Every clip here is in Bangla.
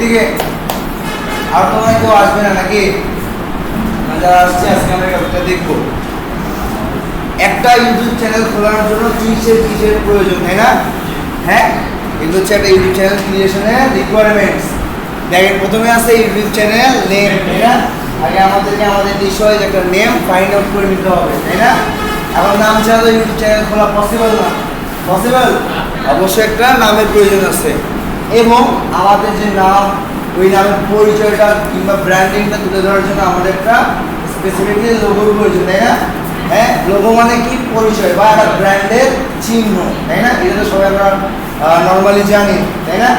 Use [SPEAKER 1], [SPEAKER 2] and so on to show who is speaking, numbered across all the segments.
[SPEAKER 1] এদিকে আর তোমার কেউ আসবে না নাকি? যারা আসছে আজকে আমরা একটা দেখবো। একটা ইউটিউব চ্যানেল খোলার জন্য কিসের প্রয়োজন, তাই না? হ্যাঁ, এগুলো হচ্ছে একটা ইউটিউব চ্যানেল ক্রিয়েশনের রিকোয়ারমেন্টস। দেখেন প্রথমে আছে ইউটিউব চ্যানেল নেম, তাই না? আগে আমাদেরকে আমাদের বিষয়ে একটা নেম ফাইন্ড আউট করে নিতে হবে, তাই না? এখন নাম ছাড়া তো ইউটিউব চ্যানেল খোলা পসিবল না। পসিবল? অবশ্যই একটা নামের প্রয়োজন আছে, এবং আমাদের যে নাম, ওই নামের পরিচয়টা কিংবা ব্র্যান্ডিংটা তুলে ধরার জন্য আমাদের একটা স্পেসিফিকলি লোগোর প্রয়োজন, তাই না? হ্যাঁ, লোগো মানে কি? পরিচয় বা একটা ব্র্যান্ডের চিহ্ন, তাই না? এটা তো সবাই আমরা নর্মালি জানি, তাই না?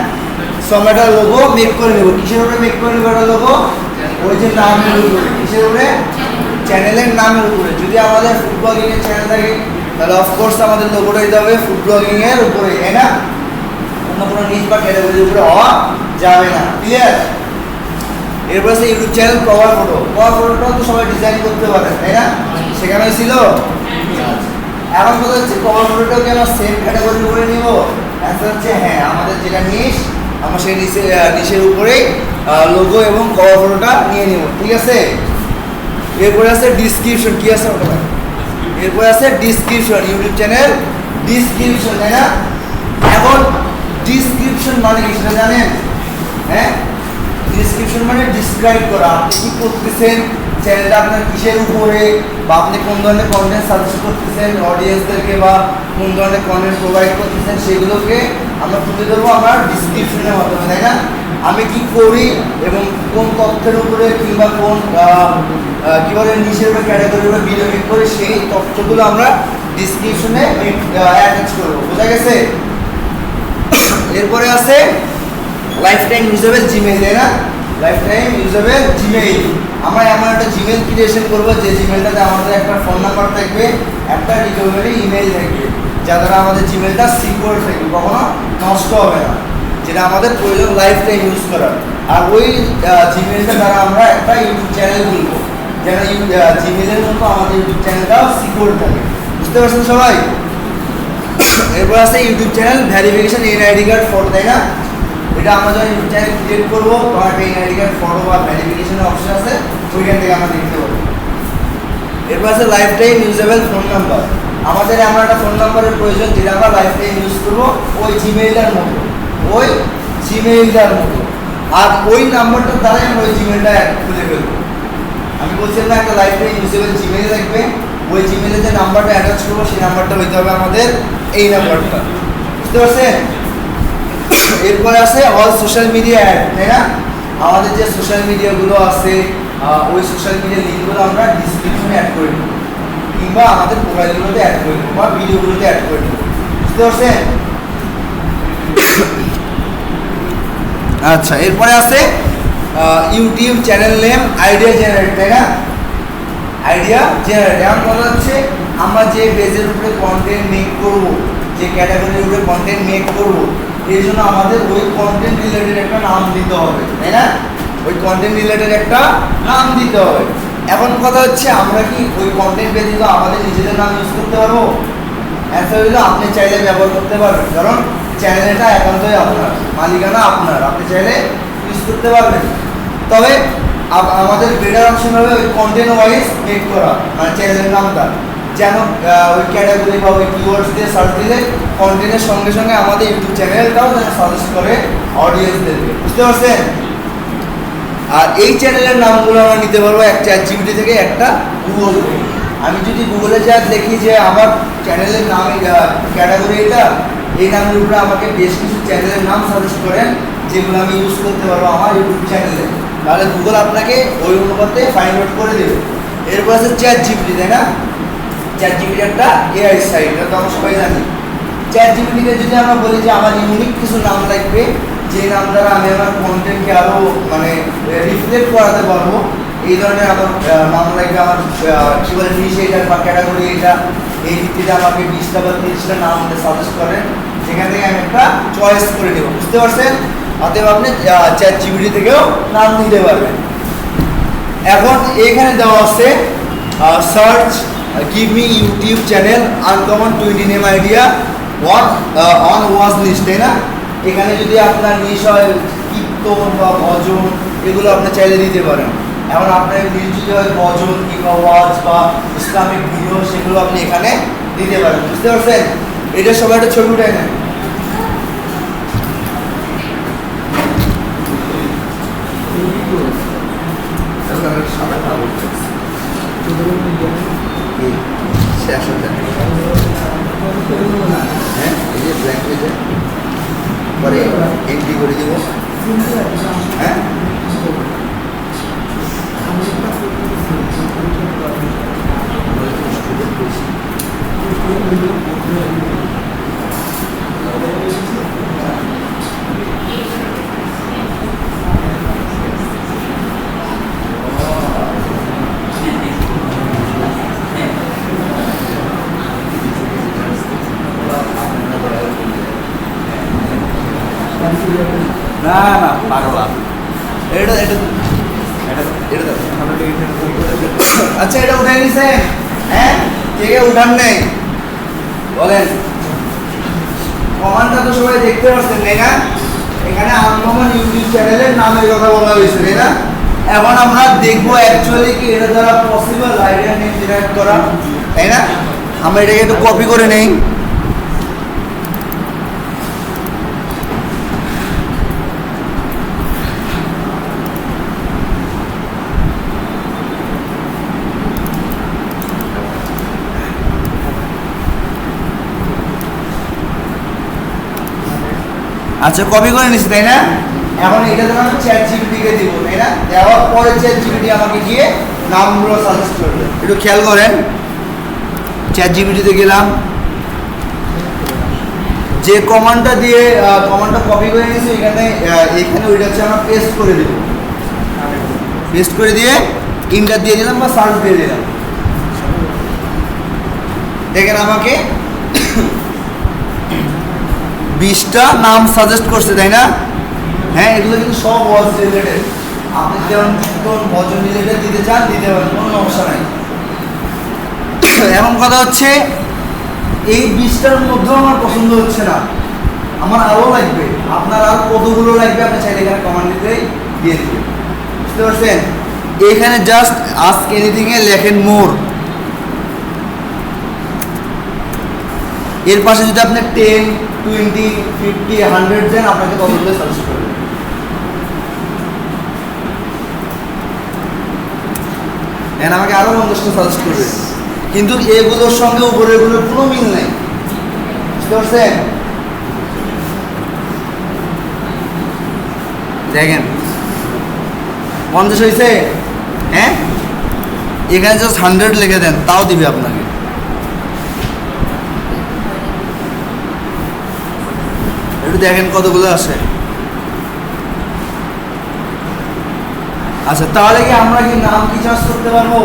[SPEAKER 1] সো আমরা একটা লোগো মেক করে নেবো। কিসের উপরে মেক করে নেবো একটা লোগো? ওই যে নামের উপরে। কিসের উপরে? চ্যানেলের নামের উপরে। যদি আমাদের ফুড ব্লগিং এর চ্যানেল থাকে তাহলে অফকোর্স আমাদের লোগোটা দিতে হবে ফুড ব্লগিং এর উপরে, তাই না? অন্য কোনো নিচ বা ক্যাটাগরির উপরে হওয়া যাবে না। ক্লিয়ার? এরপরে আছে YouTube channel cover photo. Cover ফটোটাও তো সবাই ডিজাইন করতে পারে, তাই না? সেখানে ছিল। এখন কথা হচ্ছে কভার ফটোটাকে আমরা সেম ক্যাটাগরির উপরে নিব। অ্যান্সার হচ্ছে হ্যাঁ, আমাদের যেটা নিশ আমরা সেই নিশের উপরেই লোগো এবং কভার ফটোটা নিয়ে নিব। ঠিক আছে? এরপরে আছে ডিসক্রিপশন। কি আছে ওটা? এরপরে আছে ডিসক্রিপশন। ইউটিউব চ্যানেল ডিসক্রিপশন, তাই না? এখন ডিসক্রিপশন মানে কি সেটা জানেন? হ্যাঁ, ডিসক্রিপশন মানে ডিসক্রাইব করা। আপনি কি করতেছেন, চ্যানেলটা আপনার কিসের উপরে, বা আপনি কোন ধরনের কন্টেন্ট সাজেস্ট করতেছেন অডিয়েন্সদেরকে, বা কোন ধরনের কন্টেন্ট প্রোভাইড করতেছেন, সেগুলোকে আমরা তুলে ধরবো আমরা ডিসক্রিপশনের মাধ্যমে, তাই না? আমি কি করি এবং কোন তথ্যের উপরে কিংবা কোন কী বলে নিচের উপরে ক্যাটাগরির উপরে ভিডিও মেক করে সেই তথ্যগুলো আমরা ডিসক্রিপশনে অ্যাটাচ করবো। বোঝা গেছে? এরপরে আছে লাইফ টাইম ইউজেবল জিমেইল, তাই না? Life time usable Gmail. আমরা এমন একটা জিমেইল ক্রিয়েশন করবো যে জিমেইলটাতে আমাদের একটা ফোন নাম্বার থাকবে, একটা রিকভারি ইমেইল থাকবে, যা দ্বারা আমাদের জিমেইলটা সিকিউর থাকবে, কখনো নষ্ট হবে না, যেটা আমাদের প্রয়োজন লাইফ টাইম ইউজ করার। আর ওই জিমেইলটা দ্বারা আমরা একটা ইউটিউব চ্যানেল খুলবো, যেন জিমেইলের মতো আমাদের ইউটিউব চ্যানেলটাও সিকিউর থাকে। বুঝতে পারছেন সবাই? এরপর আছে YouTube channel verification NID card photo, তাই না? এটা আমরা যখন ইউটিউব চ্যানেল ক্রিয়েট করবো তখন একটা এনআইডি কার্ড ফটো বা ভেরিফিকেশনের অপশন আছে, ওইখান থেকে আমরা দেখতে পাবো। এরপর আছে life time usable phone number. আমাদের এমন একটা ফোন নাম্বারের প্রয়োজন যেটা আমরা লাইফ টাইম ইউজ করবো ওই জিমেইলটার মতো, ওই জিমেইলটার মতো। আর ওই নাম্বারটার দ্বারাই আমরা ওই জিমেইলটা খুলে ফেলবো। আমি বলছিলাম না একটা লাইফ টাইম ইউজেবল জিমেইল থাকবে, ওই জিমেইলে যে নাম্বারটা অ্যাটাচ করবো সেই নাম্বারটা হইতে হবে আমাদের এই নাম্বারটা। বুঝতে পারছেন? এরপরে আছে অল সোশ্যাল মিডিয়া অ্যাড, তাই না? আমাদের যে সোশ্যাল মিডিয়াগুলো আছে ওই সোশ্যাল মিডিয়া লিঙ্কগুলো আমরা ডিসক্রিপশনে অ্যাড করে দেবো, কিংবা আমাদের প্রোফাইলগুলোতে অ্যাড করে দেবো, বা ভিডিওগুলোতে অ্যাড করে দেবো। বুঝতে পারছেন? আচ্ছা, এরপরে আছে YouTube channel name idea generate, তাই না? Idea generate. এমন কথা হচ্ছে আমরা যে পেজের উপরে কন্টেন্ট মেক করব, যে ক্যাটাগরির উপরে কন্টেন্ট মেক করব, এর জন্য আমাদের ওই কন্টেন্ট রিলেটেড একটা নাম দিতে হবে, তাই না? ওই কন্টেন্ট রিলেটেড একটা নাম দিতে হবে। এখন কথা হচ্ছে আমরা কি ওই কন্টেন্ট পেজে তো আমাদের নিজেদের নাম ইউজ করতে পারবো? অ্যান্সার হলো আপনি চাইলে ব্যবহার করতে পারবেন, কারণ চ্যানেলটা একান্তই আপনার, মালিকানা আপনার, আপনি চাইলে ইউজ করতে পারবেন। তবে আমাদের বেটার অপশন হবে ওই কন্টেন্ট ওয়াইজ মেক করা, মানে চ্যানেলের নামটা যেন ওই ক্যাটাগরি বা ওই কিওয়ার্ডস দিয়ে সার্চ দিলে কন্টেন্টের সঙ্গে সঙ্গে আমাদের ইউটিউব চ্যানেলটাও যেন সাজেস্ট করে অডিয়েন্সদেরকে। বুঝতে পারছেন? আর এই চ্যানেলের নামগুলো আমরা নিতে পারবো এক চ্যাটজিপিটি থেকে, একটা গুগল থেকে। আমি যদি গুগলে যা দেখি যে আমার চ্যানেলের নাম ক্যাটাগরি এটা, এই নামের উপরে আমাকে বেশ কিছু চ্যানেলের নাম সাজেস্ট করেন যেগুলো আমি ইউজ করতে পারবো আমার ইউটিউব চ্যানেলে, তাহলে গুগল আপনাকে ওই অনুপাতে ফাইন্ড আউট করে দেবে। এরপর আছে চ্যাটজিপিটি, তাই না? চ্যাটজিপিটি একটা এআই সাইট, এটা তো আমরা সবাই জানি। চ্যাটজিপিটিকে যদি আমরা বলি যে আমার ইউনিক কিছু নাম লাগবে, যে নাম দ্বারা আমি আমার কন্টেন্টকে আরও মানে রিফ্লেক্ট করাতে পারবো, এই ধরনের আমার নাম লাগবে, আমার কী বলে নিশ এটা বা ক্যাটাগরি এটা, এই ভিত্তিতে আমাকে 20টা বা 30টা নাম সাজেস্ট করেন, সেখান থেকে আমি একটা চয়েস করে নেব। বুঝতে পারছেন? অতএব আপনি চ্যাটজিপিটি থেকেও নাম নিতে পারবেন। এখন এখানে দেওয়া আছে search give me YouTube channel uncommon 20 name idea on watch list, তাই না? এখানে যদি আপনার নিশ হয় কীর্তন বা ভজন এগুলো আপনি চাইলে দিতে পারেন। এখন আপনার রিল যদি হয় ভজন কিংবা ওয়াজ বা ইসলামিক ভিডিও, সেগুলো আপনি এখানে দিতে পারেন। বুঝতে পারছেন? এটা সবাই একটা ছবি উঠায় নেন। হ্যাঁ, এই যে ব্ল্যাক পেজে পরে এন্ট্রি করে দিব। হ্যাঁ, না না পাগলা, এটা এটা এটা এটা আচ্ছা, এটা উঠে নিছে। হ্যাঁ, কে উঠান নেই বলেন? কমান্ডটা তো সবাই দেখতে পাচ্ছেন তাই না? এখানে আনকমন ইউটিউব চ্যানেলের নামের কথা বলা হয়েছে তাই না? এখন আমরা দেখবো অ্যাকচুয়ালি কি এটা দ্বারা পসিবল আইডিয়া নেম জেনারেট করা, তাই না? আমরা এটাকে একটু কপি করে নেই। আচ্ছা, কপি করে নিচ্ছি তাই না? এখন এটা ধরো আমি চ্যাট জিপিটিকে দিব তাই না? দেওয়ার পরে চ্যাট জিপিটি আমাকে গিয়ে নামগুলো সাজেস্ট করবে। একটু খেয়াল করেন, চ্যাট জিপিটিতে গেলাম, যে কমান্ডটা দিয়ে কমান্ডটা কপি করে নিয়েছি এখানে এখানে ওইটা হচ্ছে আমরা পেস্ট করে দেব। পেস্ট করে দিয়ে ইন্টার দিয়ে দিলাম বা সার্চ দিয়ে দিলাম। দেখেন আমাকে 20টা নাম সাজেস্ট করছে তাই না? হ্যাঁ, এগুলো কিন্তু সব ওয়াজ রিলেটেড। আপনি যেমন কীর্তন ভজন রিলেটেড দিতে চান দিতে পারেন, কোনো সমস্যা নাই। এমন কথা হচ্ছে এই 20টার মধ্যেও আমার পছন্দ হচ্ছে না, আমার আরও লাগবে। আপনার আর কতগুলো লাগবে আপনি চাইলে এখানে কমান্ড দিতেই দিয়ে দেবেন। বুঝতে পারছেন? এখানে জাস্ট আস্ক এনিথিংয়ে লেখেন মোর। এর পাশে যদি আপনি 10, 20, 50, 100 দেন আপনাকে ততগুলো সাজেস্ট করবে। দেন আমাকে আরও 50টা সাজেস্ট করবে, কিন্তু এগুলোর সঙ্গে উপরে এগুলোর কোনো মিল নেই। বুঝতে পারছেন? দেখেন 50 হয়েছে। হ্যাঁ, এখানে জাস্ট 100 লিখে দেন, তাও দিবে আপনাকে। একটু দেখেন কতগুলো আছে। আচ্ছা, তাহলে কি আমরা কি নাম কি চার্জ করতে পারবো?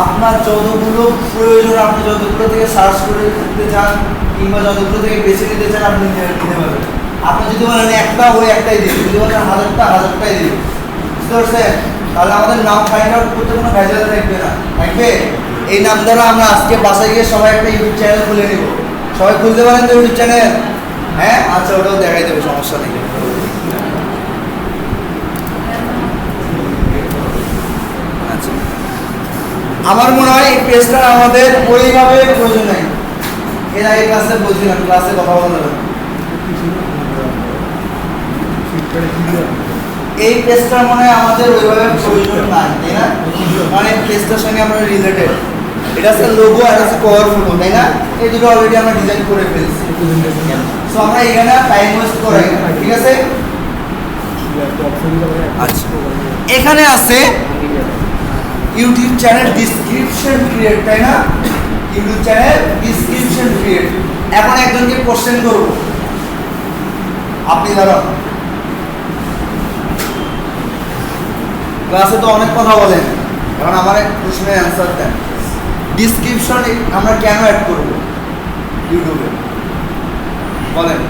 [SPEAKER 1] আপনার যতগুলো প্রয়োজন, আপনি যতগুলো থেকে সার্চ করে দিতে চান কিংবা যতগুলো থেকে বেছে নিতে চান আপনি নিতে পারবেন। আপনি যদি বলেন একটা, ওই একটাই দিন। যদি বলেন 1000টা, 1000টাই দিন। বুঝতে পারছেন? তাহলে আমাদের নাম ফাইন্ড আউট করতে কোনো ভেজাল থাকবে না, থাকবে। এই নাম দ্বারা আমরা আজকে বাসায় গিয়ে সবাই একটা ইউটিউব চ্যানেল খুলে নিব। সবাই খুলতে পারেন তো ইউটিউব চ্যানেল? হ্যাঁ, আচ্ছা, ওটাও দেখাই দেবে, সমস্যা নেই। আচ্ছা, আমার মনে হয় এই পেজটা আমাদের ওইভাবে প্রয়োজন নেই। এর আগে ক্লাসে বলছিলাম, ক্লাসে কথা বলা যাবে। এই পেজটার মনে হয় আমাদের ওইভাবে প্রয়োজন নাই, তাই না? মানে পেজটার সঙ্গে আমরা রিলেটেড। এটা হচ্ছে লোগো আর হচ্ছে কভার ফটো, তাই না? এই দুটো অলরেডি আমরা ডিজাইন করে ফেলছি। সো আমরা এখানে টাইম ওয়েস্ট করাই না, ঠিক আছে? আচ্ছা, এখানে আছে ইউটিউব চ্যানেল ডিসক্রিপশন ক্রিয়েট, তাই না? YouTube channel description create. এখন একজনকে কোশ্চেন করব, আপনি ধরো ক্লাসে তো অনেক কথা বলেন, এখন আমার এক প্রশ্নের অ্যান্সার দেন। ডিসক্রিপশন আমরা কেন অ্যাড করব ইউটিউবে? বলেন,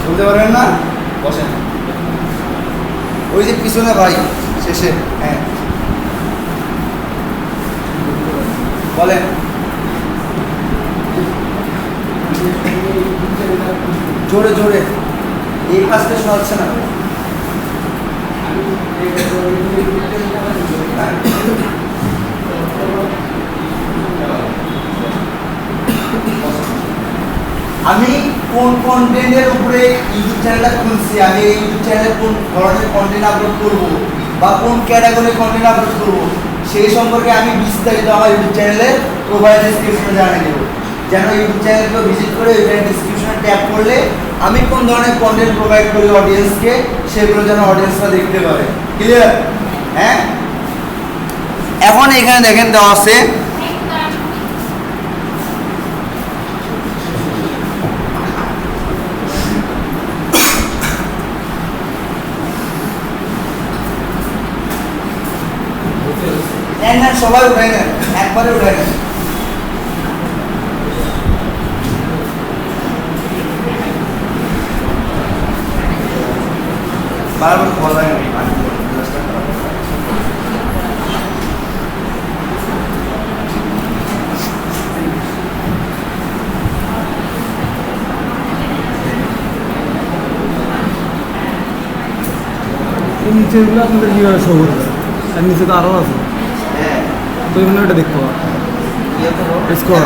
[SPEAKER 1] বলতে পারবেন না? বসেন, ওই যে পিছনে ভাই শেষে। হ্যাঁ, বলেন। জোরে জোরে। এই কাজটা শোনা যাচ্ছে না? আমি কোন কন্টেন্টের উপরে ইউটিউব চ্যানেলটা খুলছি, আমি এই ইউটিউব চ্যানেলে কোন ধরনের কন্টেন্ট আপলোড করব বা কোন ক্যাটাগরির কন্টেন্ট আপলোড করব সেই সম্পর্কে আমি বিস্তারিত আমার ইউটিউব চ্যানেলে প্রোফাইল ডেসক্রিপশনে জানিয়ে দেবো, যেন ইউটিউব চ্যানেলকে ভিজিট করে ওইখানে ডেসক্রিপশনে ট্যাপ করলে আমি কোন ধরনের কন্টেন্ট প্রোভাইড করি অডিয়েন্সকে, সেগুলো যেন অডিয়েন্সরা দেখতে পারে। ক্লিয়ার? হ্যাঁ, এখন এখানে দেখেন দেওয়া আছে সবাই উঠাই নেন, একবারে উঠাই নেন। বারবার বলা লাগে
[SPEAKER 2] নিচেগুলো আপনাদের কীভাবে শো করবে, আর নিচে তো আরও আছে, তো এগুলো ওটা দেখতে পাবো স্কোর।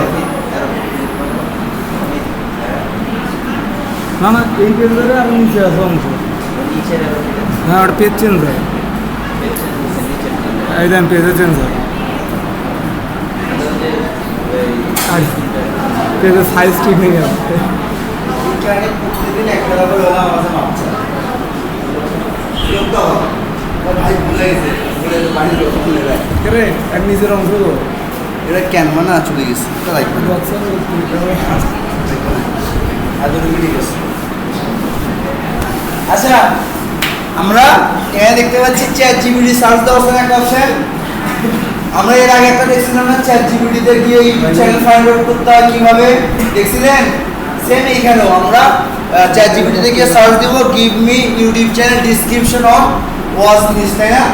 [SPEAKER 2] না না, এই পেজ ধরে আর নিচে আছে অংশ, হ্যাঁ ওটা পেজ চেঞ্জ হয়, এই দেন পেজে চেঞ্জ হয়, আর পেজের সাইজ ঠিক নেই গেল।
[SPEAKER 1] প্রতিদিন একটা করে আমাদের মাপছে ভাই ভুলে গেছে, ভুলে বাড়ির লোক ভুলে যায়
[SPEAKER 2] রে, আর নিচের অংশ তো
[SPEAKER 1] এটা কেন না চলে গেছে, এটা লাগবে না, ঠিক আছে। আচ্ছা, আমরা এখানে দেখতে পাচ্ছি চ্যাট জিপিটি সার্চ দেওয়ার জন্য একটা অপশন। আমরা এর আগে একটা দেখছিলাম না, চ্যাট জিপিটিতে গিয়ে ইউটিউব চ্যানেল ফাইন্ড আউট করতে হয় কিভাবে, দেখছিলেন? সেম এইখানেও আমরা চ্যাট জিপিটিতে গিয়ে সার্চ দিব give me YouTube channel description on watch list, তাই না?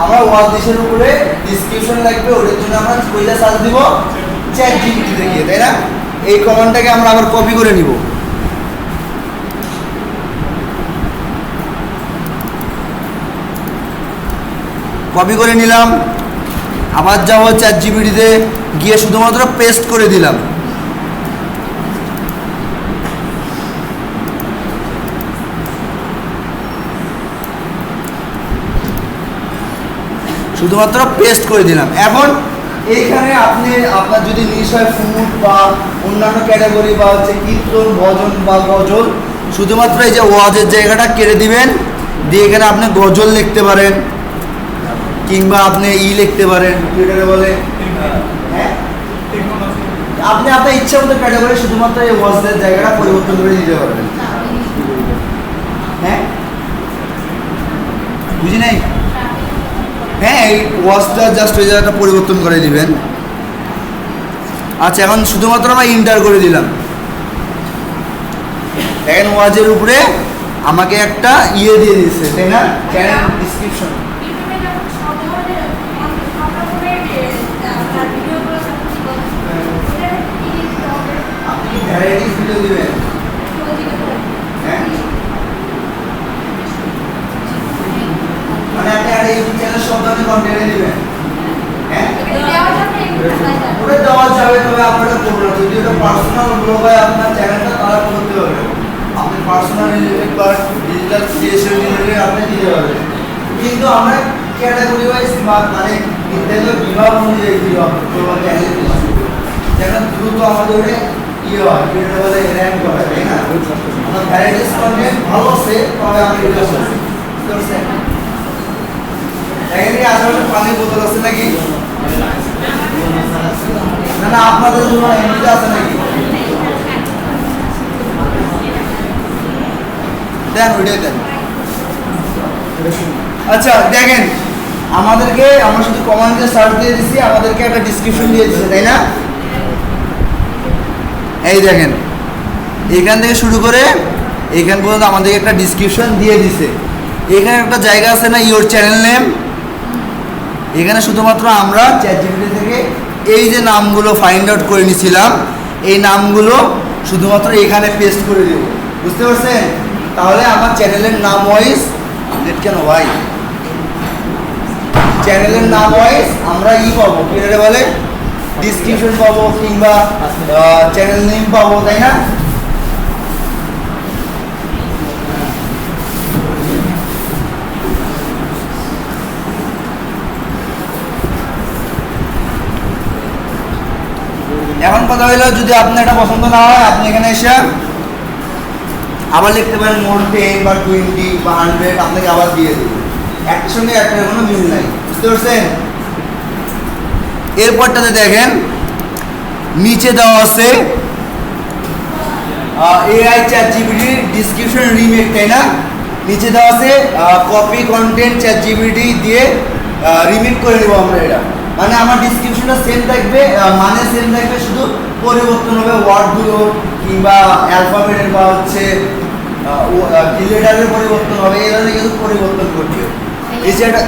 [SPEAKER 1] আমরা ওয়াচ লিস্টের উপরে ডিসক্রিপশন লাগবে, ওটার জন্য আমরা কইলা সার্চ দিব চ্যাট জিপিটিতে গিয়ে, তাই না? এই কমান্ডটাকে আমরা আবার কপি করে নিব, কপি করে নিলাম, আবার যাবো চ্যাট জিপিটিতে গিয়ে শুধুমাত্র পেস্ট করে দিলাম, শুধুমাত্র পেস্ট করে দিলাম। এখন এইখানে আপনার যদি নিশ হয় ফুড বা অন্যান্য ক্যাটাগরি বা হচ্ছে কীর্তন ভজন বা গজল, শুধুমাত্র এই যে ওয়াজের জায়গাটা কেটে দিবেন, দিয়ে এখানে আপনি গজল লিখতে পারেন কিংবা আপনি লিখতে পারেন, টুইটারে বলে হ্যাঁ, আপনি আপনার ইচ্ছা মতো ক্যাটাগরি শুধুমাত্র এই ওয়াজের জায়গাটা পরিবর্তন করে দিতে পারবেন। হ্যাঁ, বুঝি নাই? হ্যাঁ, এই ওয়াজটা জাস্ট ওই জায়গাটা পরিবর্তন করে দিবেন। আচ্ছা, এখন শুধুমাত্র আমরা ইন্টার করে দিলাম, এখন ওয়াজের উপরে আমাকে একটা দিয়ে দিয়েছে, তাই না? চ্যানেল ডিসক্রিপশন আপনি ভ্যারাইটিস ভিডিও দিবেন, হ্যাঁ, মানে আপনি একটা ইউটিউব চ্যানেল সব ধরনের কন্টেন্ট দিবেন, হ্যাঁ, ওটা দেওয়া যাবে, তবে আপনারা করবেন যদি ওটা পার্সোনাল ব্লগ হয় আপনার চ্যানেলটা তারা করতে পারবে, আপনি পার্সোনাল রিলেটেড বা ডিজিটাল ক্রিয়েশন রিলেটেড আপনি দিতে পারবেন, কিন্তু আমরা ক্যাটাগরি ওয়াইজ মানে নির্ধারিত বিভাগ অনুযায়ী বিভাগ চ্যানেল যেন দ্রুত আমাদের ওটা ইয়ে হয়, যেটা বলে র্যাঙ্ক হয়, তাই না? আমার ভ্যারাইটিস কন্টেন্ট ভালো আছে, তবে আমি এটা করছি, বুঝতে পারছেন? এখানে আশেপাশে পানির বোতল আছে নাকি? না না, আপনাদের জন্য এমনিতে আছে নাকি? দেন, ওইটাই দেন। আচ্ছা দেখেন, আমাদেরকে আমরা শুধু কমান্ডে সার্চ দিয়ে দিচ্ছি, আমাদেরকে একটা ডিসক্রিপশন দিয়ে দিচ্ছে, তাই না? এই দেখেন, এখান থেকে শুরু করে এখান পর্যন্ত আমাদেরকে একটা ডিসক্রিপশন দিয়ে দিছে। এখানে একটা জায়গা আছে না, ইওর চ্যানেল নেম, এখানে শুধুমাত্র আমরা চ্যাট জিপিটি থেকে এই যে নামগুলো ফাইন্ড আউট করে নিয়েছিলাম, এই নামগুলো শুধুমাত্র এখানে পেস্ট করে দেব, বুঝতে পারছেন? তাহলে আমার চ্যানেলের নাম ওয়াইজ আপডেট কেন ভাই, চ্যানেলের নাম ওয়াইজ আমরা পাবো, কি এটা বলে ডিসক্রিপশন পাবো কিংবা চ্যানেল নেম পাবো, তাই না? এখন কথা হলো, যদি আপনার এটা পছন্দ না হয় আপনি এখানে এসে আবার লিখতে পারেন মোর 10 বা 20 বা 100, আপনাকে আবার দিয়ে দেবে, একটার সঙ্গে একটার কোনো মিল নাই, বুঝতে পারছেন? এরপরটাতে দেখেন নিচে দেওয়া আছে AI chat GPT description remake, তাই না? নিচে দেওয়া আছে কপি কন্টেন্ট চ্যাট জিপিটি দিয়ে রিমেক করে নেবো আমরা। এটা মানে আমার ডিসক্রিপশনটা সেম থাকবে, মানে সেম থাকবে, শুধু পরিবর্তন হবে ওয়ার্ডগুলো কিংবা অ্যালফাবেটের বা হচ্ছে লেটারের পরিবর্তন হবে, এই ধরনের কিছু পরিবর্তন করছে। এই যে একটা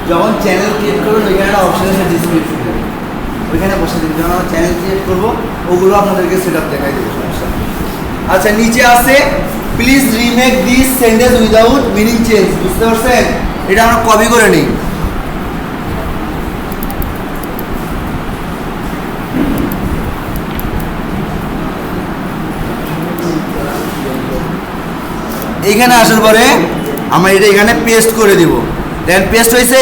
[SPEAKER 1] যখন চ্যানেল ক্রিয়েট করবেন ওইখানে একটা অপশন আছে ডিসক্রিপশনে, ওইখানে বসে দিন, যখন আমরা চ্যানেল ক্রিয়েট করবো ওগুলো আপনাদেরকে সেট আপ দেখাই দেবো, সমস্যা। আচ্ছা, নিচে আছে please remake this sentence without meaning change, বুঝতে পারছেন? এটা আমরা কপি করে নিই। এইখানে আসার পরে আমরা এটা এখানে পেস্ট করে দিব। দেন পেস্ট হয়েছে,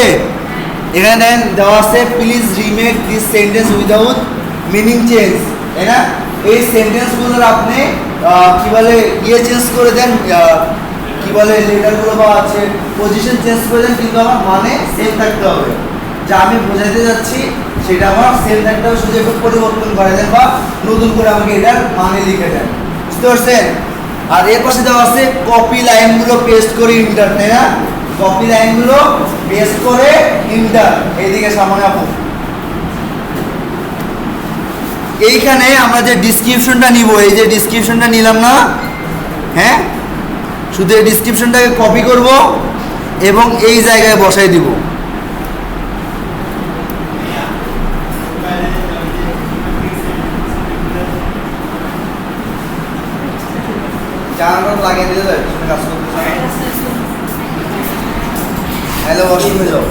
[SPEAKER 1] এখানে দেন দেওয়া আছে please remake this sentence without meaning change, তাই না? এই সেন্টেন্সগুলোর আপনি কি বলে চেঞ্জ করে দেন, কি বলে লেটারগুলো বা আছে পজিশন চেঞ্জ করে দেন, কিন্তু আমার মানে সেম থাকতে হবে। যা আমি বোঝাতে যাচ্ছি সেটা আমার সেম থাকতে হবে, শুধু একটু পরিবর্তন করে দেন বা নতুন করে আমাকে এটার মানে লিখে দেন, বুঝতে পারছেন? আর এর পাশে দেওয়া আছে কপি লাইনগুলো পেস্ট করে ইন্টার, তাই না? কপি লাইনগুলো পেস্ট করে ইন্টার, এইদিকে সামনে আপু। এইখানে আমরা যে ডিসক্রিপশনটা নিব, এই যে ডিসক্রিপশনটা নিলাম না, হ্যাঁ, শুধু এই ডিসক্রিপশনটাকে কপি করব এবং এই জায়গায় বসাই দিব। জানানোর লাগিয়ে দিলে কাজ করতে চাই। হ্যালো, ওয়াশরুমে যাও,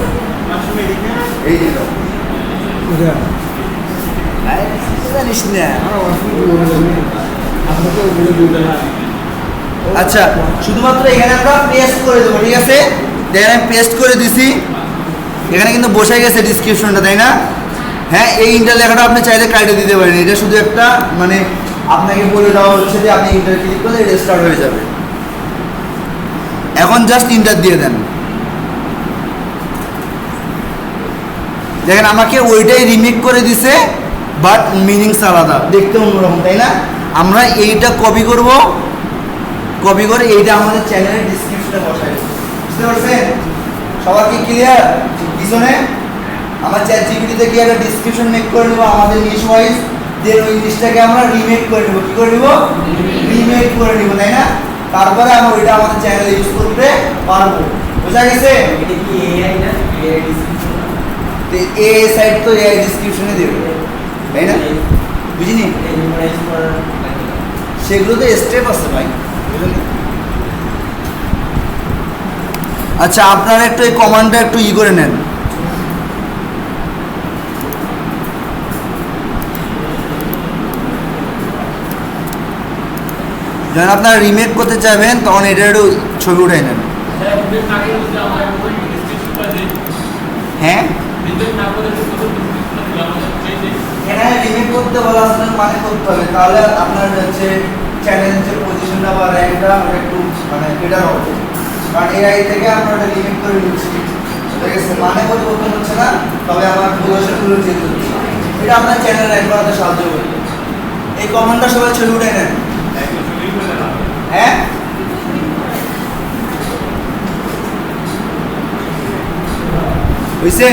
[SPEAKER 1] এই যে যাও, জানিস না। আচ্ছা, শুধুমাত্র এখানে আমরা পেস্ট করে দেবো, ঠিক আছে? দেখেন আমি পেস্ট করে দিছি, এখানে কিন্তু বসে গেছে ডিসক্রিপশনটা, তাই না? হ্যাঁ, এই ইন্টার লেখাটা আপনি চাইলে কাটে দিতে পারেন, এটা শুধু একটা মানে আপনাকে বলে দেওয়া হচ্ছে যে আপনি ইন্টার ক্লিক করলে এটা স্টার্ট হয়ে যাবে। এখন জাস্ট ইন্টার দিয়ে দেন। দেখেন আমাকে ওইটাই রিমেক করে দিছে, বাট মিনিংস আলাদা, দেখতে অন্যরকম, তাই না? আমরা এইটা কপি করব, কপি করে এইটা আমাদের চ্যানেলের ডিসক্রিপশনে বসাই দেব, বুঝতে পারছেন? সবার কি ক্লিয়ার? পিছনে আমার চ্যাট জিপিটিতে কি একটা ডিসক্রিপশন মেক করে নেব আমাদের নিশ ওয়াইজ, দেন ওই জিনিসটাকে আমরা রিমেক করে নেব, কি করে নেব? রিমেক করে নেব, তাই না? তারপরে আমরা ওইটা আমাদের চ্যানেলে ইউজ করতে পারবো, বোঝা গেছে?
[SPEAKER 3] এটা কি এআই না? এআই ডিসক্রিপশন না?
[SPEAKER 1] এই সাইট তো এআই ডিসক্রিপশনে দেবে, তাই না? বুঝিনি?
[SPEAKER 3] মেমোরাইজ করার লাগে না।
[SPEAKER 1] সেগুলোতে স্টেপ আছে ভাই, বুঝলেন? আচ্ছা, আপনারা একটু এই কমান্ডটা একটু করে নেন। যখন আপনারা রিমেক করতে চাইবেন তখন এটা একটু ছবি উঠাই নেন। হ্যাঁ, এখানে রিমেক করতে বলা আছে মানে করতে হবে, তাহলে আপনার হচ্ছে চ্যানেল যে পজিশনটা বা র্যাঙ্কটা একটু মানে বেটার হবে, কারণ এআই থেকে আমরা এটা রিমেক করে নিচ্ছি, ঠিক আছে? মানে পরিবর্তন হচ্ছে না, তবে আমার পজিশনগুলো চেঞ্জ হচ্ছে, এটা আপনার চ্যানেল র্যাঙ্ক বাড়াতে সাহায্য করবে। এই কমান্ডটা সবাই ছবি উঠে নেন। হ্যাঁ, বুঝছে?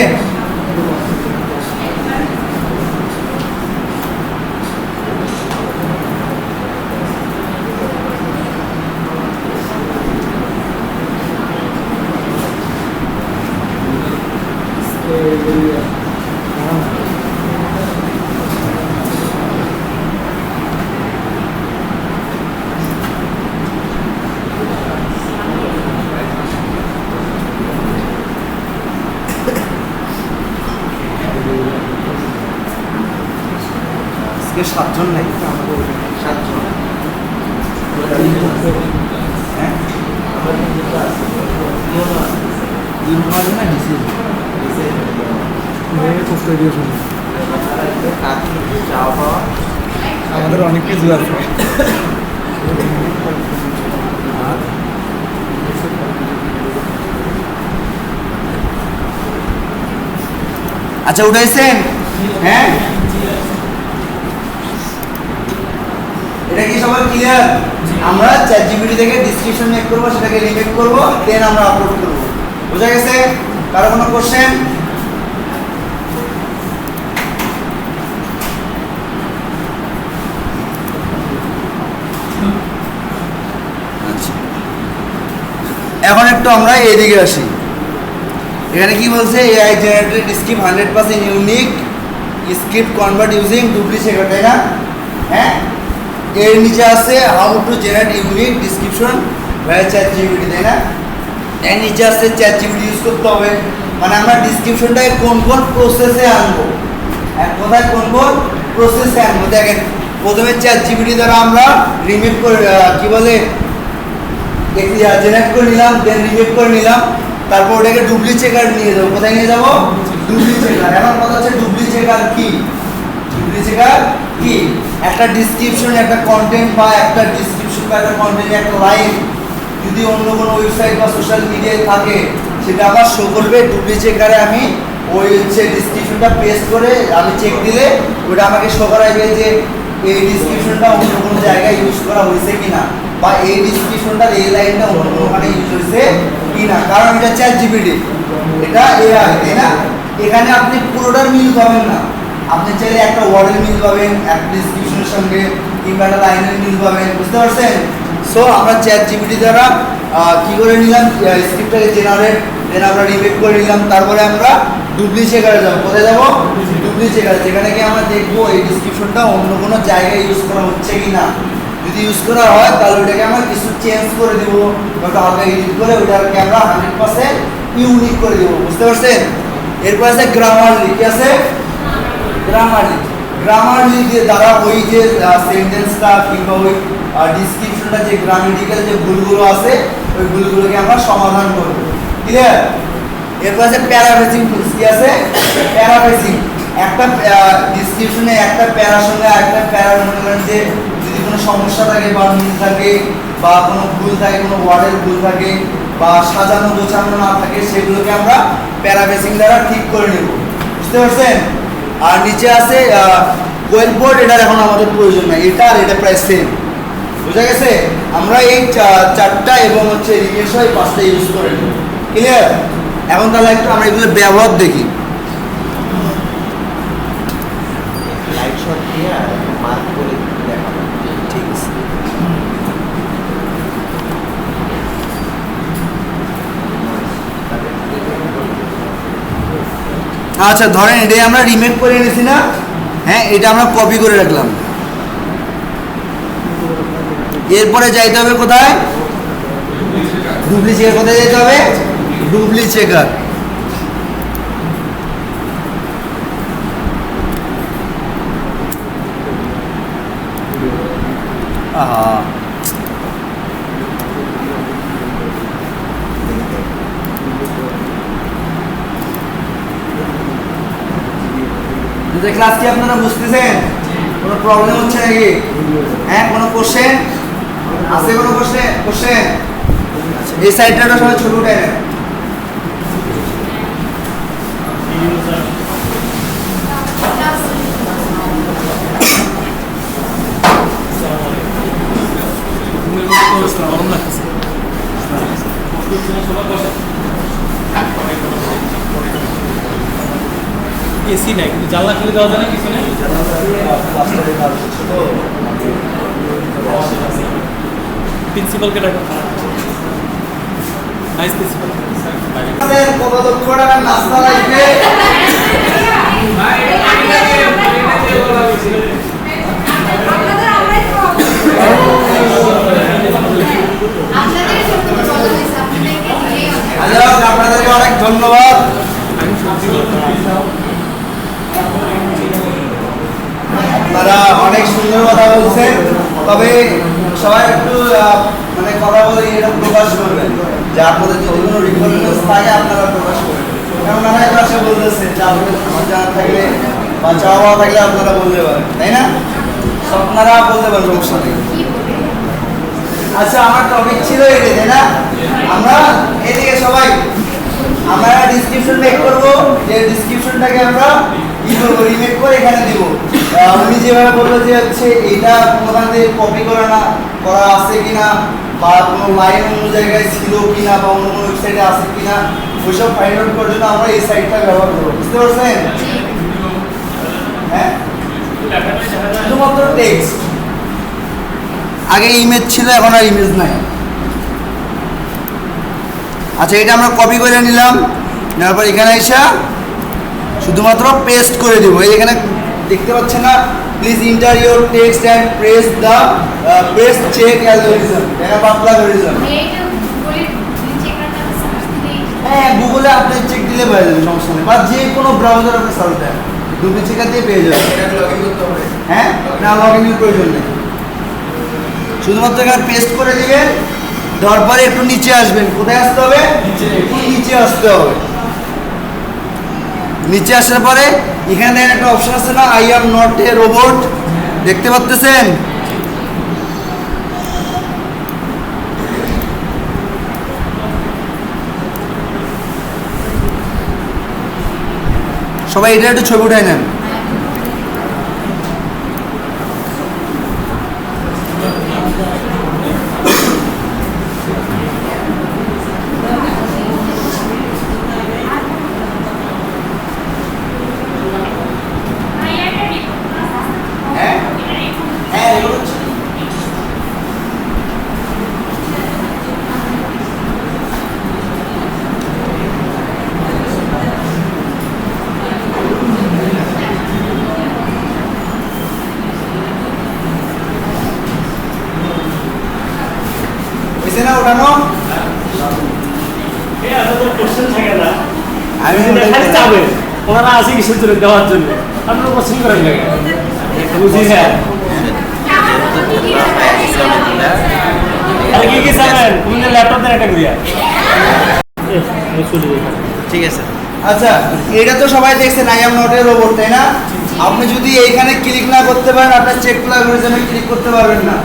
[SPEAKER 1] আজকে 7 জন নাকি 7 জন হ্যাঁ
[SPEAKER 2] আমাদের অনেক কিছু আছে।
[SPEAKER 1] আচ্ছা উঠাইছেন? হ্যাঁ, এটা কি সবার ক্লিয়ার? আমরা ChatGPT থেকে ডেসক্রিপশন মেক করব, সেটাকে রিমেক করব, দেন আমরা আপলোড করব। বুঝা গেছে? কারো কোনো কোশ্চেন? আচ্ছা, এখন একটু আমরা এদিকে আসি। এখানে কি বলছে? AI generated script 100% unique script convert using duplicate, তাই না? হ্যাঁ, এর নিচে আছে how to generate unique description via ChatGPT, তাই না? এর নিচে আছে ChatGPT ইউজ করতে হবে, মানে আমরা ডিসক্রিপশনটাকে কোন কোন প্রসেসে আনবো, এক কথায় কোন কোন প্রসেসে আনবো। দেখেন, প্রথমে ChatGPT দ্বারা আমরা রিমেক করে কি বলে জেনারেট করে নিলাম, দেন রিমেক করে নিলাম, তারপর ওটাকে ডুপ্লিকেট নিয়ে যাবো। কোথায় নিয়ে যাবো? ডুপ্লিকেট। এখন কথা হচ্ছে ডুপ্লিকেট কি? ডুপ্লিকেট কি? একটা ডিসক্রিপশন, একটা কন্টেন্ট বা একটা ডিসক্রিপশন বা একটা কন্টেন্ট, একটা লাইন যদি অন্য কোনো ওয়েবসাইট বা সোশ্যাল মিডিয়ায় থাকে, সেটা আবার শো করবে ডুপ্লিকেটে। আমি ওই হচ্ছে ডিসক্রিপশনটা পেস্ট করে আমি চেক দিলে ওটা আমাকে শো করাবে যে এই ডিসক্রিপশনটা অন্য কোনো জায়গায় ইউজ করা হয়েছে কিনা, বা এই ডিসক্রিপশনটার এই লাইনটা অন্য কোনোখানে ইউজ হয়েছে কিনা। কারণ এটা ChatGPT, এটা AI, তাই না? এখানে আপনি পুরোটার মিল পাবেন না। আপনি চাইলে একটা ওয়ার্ডের মিল পাবেন একটা ডিসক্রিপশনের সঙ্গে, কিংবা একটা লাইনের মিল পাবেন। বুঝতে পারছেন? সো আমরা ChatGPT দ্বারা কি করে নিলাম স্ক্রিপ্টটাকে জেনারেট, দেন আমরা রিমেক করে নিলাম, তারপরে আমরা ডুপ্লিকেটে যাবো। কোথায় যাবো? ডুপ্লিকেটে, যেখানে গিয়ে আমরা দেখবো এই ডিসক্রিপশনটা অন্য কোনো জায়গায় ইউজ করা হচ্ছে কিনা। যদি ইউজ করা হয় তাহলে ওটাকে আমরা কিছু চেঞ্জ করে দেবো, ওটা হালকা এডিট করে ওটাকে আমরা 100% ইউনিক করে দেবো। বুঝতে পারছেন? এরপর আছে গ্রামারলি। কি আছে? গ্রামারলি। গ্রামারলি দিয়ে দ্বারা ওই যে সেন্টেন্সটা কিংবা ওই ডিসক্রিপশনটা যে গ্রামেটিক্যাল যে ভুলগুলো আছে, ওই ভুলগুলোকে আমরা সমাধান করব। ক্লিয়ার? এরপর আছে প্যারাফ্রেজিং টুলস। কি আছে? প্যারাফ্রেজিং। একটা ডিসক্রিপশনে একটা প্যারার সঙ্গে একটা প্যারার মনে করেন যে যদি কোনো সমস্যা থাকে বা মিল থাকে বা কোনো ভুল থাকে, কোনো ওয়ার্ডের ভুল থাকে বা সাজানো গোছানো না থাকে, সেগুলোকে আমরা প্যারাফ্রেজিং দ্বারা ঠিক করে নেব। বুঝতে পারছেন? আর নিচে আছে ওয়েল বোর্ড। এটার এখন আমাদের প্রয়োজন নাই, এটা আর এটা প্রায় সেম। বুঝা গেছে? আমরা এই চারটা এবং হচ্ছে রিমেশ হয় 5টা ইউজ করে নেব। ক্লিয়ার? এখন তাহলে একটু আমরা এগুলো ব্যবহার দেখি।
[SPEAKER 3] লাইট শট দিয়ে মার্ক করে দেখাবো।
[SPEAKER 1] ঠিক আছে। আচ্ছা ধরেন এটাই আমরা রিমেক করে এনেছি না? হ্যাঁ, এটা আমরা কপি করে রাখলাম। এরপরে যাইতে হবে কোথায়? ডুপ্লিকেট। কোথায় যেতে হবে? ডুপ্লিকেট। ক্লাস কি আপনারা বুঝতেছেন? কোনো প্রবলেম হচ্ছে নাকি? হ্যাঁ, কোনো কোশ্চেন আছে? কোনো কোশ্চেন? এই সাইডটা সবাই ছোট উঠে নেন।
[SPEAKER 2] এসি নাই, কিন্তু জানলা খুলে দেওয়া যায় না কিছু নেই। প্রিন্সিপালকে ডাকা। Nice principal.
[SPEAKER 1] কত লক্ষ টাকার নাস্তা লাগবে? আপনাদেরকে অনেক ধন্যবাদ। আপনারা অনেক পারছেন, তবে সবাই একটু মানে কথা বলে এটা প্রকাশ করবেন যে আপনাদের যদি কোনো রিকোয়ারমেন্টস থাকে আপনারা প্রকাশ করবেন। কারণ অনেক ভাষা বলতেছে যে আপনাদের আমার জানা থাকলে বা চাওয়া থাকলে আপনারা বলতে পারেন, তাই না? আপনারা বলতে পারেন, সমস্যা নেই। আচ্ছা, আমার টপিক ছিল এটা, তাই না? আমরা এদিকে সবাই আমরা ডিসক্রিপশন মেক করব, যে ডিসক্রিপশনটাকে আমরা কি করবো, রিমেক করে এখানে দিব। উনি যেভাবে বললো যে হচ্ছে এটা কোথাও থেকে কপি করা না করা আছে কিনা, বা কোনো লাইন অন্য জায়গায় ছিল কিনা, বা অন্য কোনো ওয়েবসাইটে আছে কিনা, ওইসব ফাইন্ড আউট করার জন্য আমরা এই সাইটটা ব্যবহার করবো। বুঝতে পারছেন? হ্যাঁ, শুধুমাত্র টেক্সট। আগে ইমেজ ছিল, এখন আর ইমেজ নাই। আচ্ছা, এটা আমরা কপি করে নিলাম, নেওয়ার পর এখানে এসে শুধুমাত্র পেস্ট করে দেবো। এই এখানে দেখতে পাচ্ছেন না, please enter your text and press the press check algorithm, এটা বাংলা অ্যালগরিদম। হ্যাঁ, গুগলে আপনি চেক দিলে পেয়ে যাবেন, সমস্যা নেই, বা যে কোনো ব্রাউজার আপনি সার্চ দেন, দুটি চেকার দিয়ে পেয়ে যাবেন। এটা লগ ইন করতে হবে? হ্যাঁ, না, লগ ইনের প্রয়োজন নেই, শুধুমাত্র এখানে পেস্ট করে দিবেন। দেওয়ার পরে একটু নিচে আসবেন। কোথায় আসতে হবে? নিচে আসতে হবে। নিচে আসার পরে এখানে একটা অপশন আছে না, I am not a robot, দেখতে পাচ্ছেন? সবাই এটা একটু ছবি উঠাই নেন। না ওঠানো,
[SPEAKER 2] ওনারা আছে কিসের জন্য দেওয়ার জন্য, আপনারা পছন্দ করেন লাগে বুঝি। হ্যাঁ, কি কি চাবেন? তুমি ল্যাপটপ দেন একটা করিয়া।
[SPEAKER 3] ঠিক আছে।
[SPEAKER 1] আচ্ছা, এটা তো সবাই দেখছেন I am not a robot, তাই না? আপনি যদি এইখানে ক্লিক না করতে পারেন, আপনার চেক অ্যালগরিদমে ক্লিক করতে পারবেন না।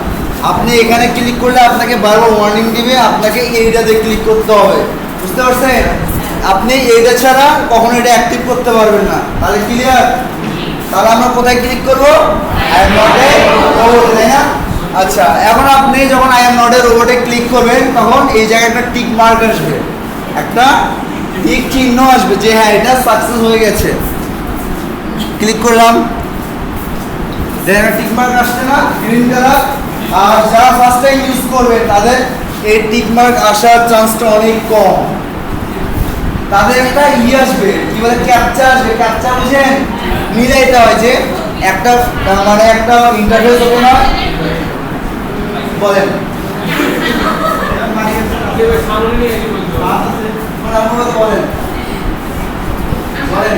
[SPEAKER 1] আপনি এখানে ক্লিক করলে আপনাকে বারবার ওয়ার্নিং দিবে, আপনাকে এইটাতে ক্লিক করতে হবে। বুঝতে পারছেন? আপনি এইটা ছাড়া কখনো এটা অ্যাক্টিভ করতে পারবেন না। তাহলে ক্লিয়ার? তাহলে আমরা কোথায় ক্লিক করবো? I am not a robot, তাই না? আচ্ছা, এখন আপনি যখন আই এম নট এ রোবটে ক্লিক করবেন, তখন এই জায়গায় একটা টিক মার্ক আসবে, একটা টিক চিহ্ন আসবে যে হ্যাঁ, এটা সাকসেস হয়ে গেছে। ক্লিক করলাম, টিক মার্ক আসছে না, গ্রিন কালার। আর যারা ফার্স্ট টাইম ইউজ করবে তাদের এই টিক মার্ক আসার চান্সটা অনেক কম। তাদের একটা আসবে, কি বলে, ক্যাপচা আসবে। ক্যাপচা বুঝেন? মিলাইতে হয় যে একটা মানে একটা ইন্টারফেস ওপেন হয়, বলেন বলেন বলেন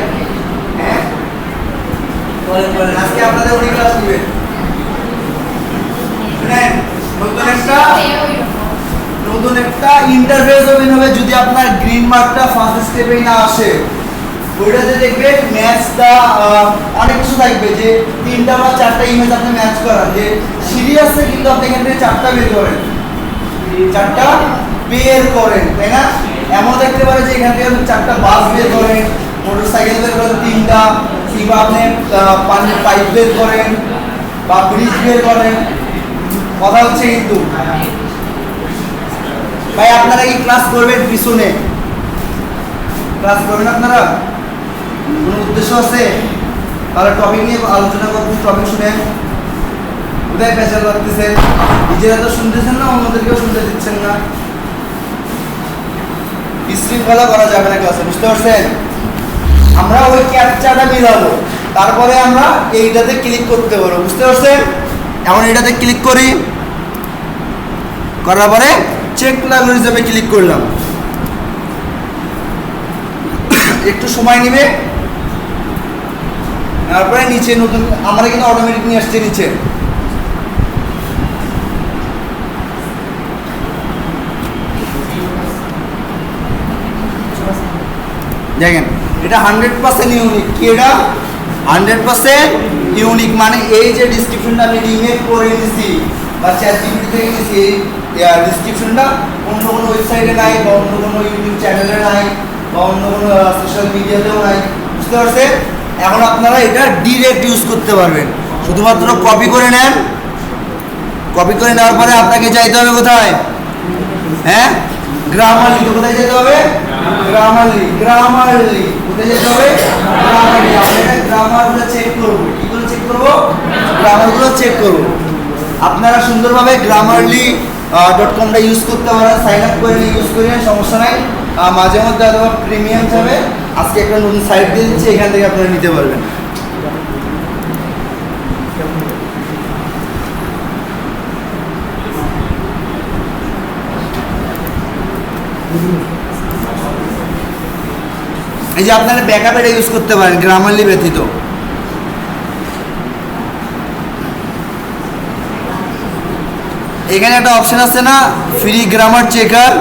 [SPEAKER 1] হ্যাঁ বলেন বলেন। আজকে আপনাদের উনি ক্লাস নেবেন, নতুন একটা ইন্টারফেস ওপেন হবে। যদি আপনার গ্রিন মার্কটা ফার্স্ট স্টেপেই না আসে, ওইটাতে দেখবেন ম্যাচটা অনেক কিছু থাকবে, যে 3টা বা 4টা ইমেজ আপনি ম্যাচ করান, যে সিরিয়াসে কিন্তু আপনি এখান থেকে 4টা বের করেন, 4টা বের করেন, তাই না? এমন দেখতে পারে যে এখান থেকে আপনি 4টা বাস বের করেন, মোটরসাইকেল বের করেন 3টা, কিংবা আপনি পানির পাইপ বের করেন বা ব্রিজ বের করেন। কথা হচ্ছে কিন্তু ভাই, আপনারা কি ক্লাস করবেন? পিছনে ক্লাস করবেন আপনারা? কোনো উদ্দেশ্য আছে? তাহলে টপিক নিয়ে আলোচনা করবেন, টপিক শুনেন। কোথায় পেশা লাগতেছেন? নিজেরা তো শুনতেছেন না, অন্যদেরকেও শুনতে দিচ্ছেন না। বিশৃঙ্খলা করা যাবে না ক্লাসে, বুঝতে পারছেন? আমরা ওই ক্যাপচাটা মিলাবো, তারপরে আমরা এইটাতে ক্লিক করতে পারবো, বুঝতে পারছেন? এখন এটাতে ক্লিক করি, করার পরে চেক অ্যালগরিদমে ক্লিক করলাম। একটু সময় নেবে, তারপরে নিচে নতুন আমরা কিন্তু অটোমেটিক নিয়ে আসছে নিচে। দেখেন এটা 100% ইউনিক। কি এটা 100% ইউনিক, মানে এই যে ডিসক্রিপশনটা আমি রিমেক করে নিছি বা চ্যাট জিপিটি থেকে নিছি, এই ডিসক্রিপশনটা অন্য কোনো ওয়েবসাইটে নাই বা অন্য কোনো ইউটিউব চ্যানেলে নাই বা অন্য কোনো সোশ্যাল মিডিয়াতেও নাই, বুঝতে পারছেন? এখন আপনারা এটা ডিরেক্ট ইউজ করতে পারবেন। শুধুমাত্র কপি করে নেন, কপি করে নেওয়ার পরে আপনাকে যাইতে হবে কোথায়? হ্যাঁ, গ্রামারলি। তো কোথায় যেতে হবে? গ্রামারলি। গ্রামারলি কোথায় যেতে হবে? গ্রামারলি। আমরা গ্রামারগুলো চেক করবো। কি করে চেক করবো? গ্রামারগুলো চেক করবো। আপনারা সুন্দরভাবে grammarly.com-টা ইউজ করতে পারেন, সাইন আপ করে ইউজ করে সমস্যা নাই। মাঝে মধ্যে অথবা প্রিমিয়াম যাবে, আজকে একটা নতুন সাইট দিয়ে দিচ্ছি, এখান থেকে আপনারা নিতে পারবেন। এই যে আপনারা ব্যাকআপ এটা ইউজ করতে পারেন গ্রামারলি ব্যতীত। এখানে একটা অপশন আছে না, free grammar checker.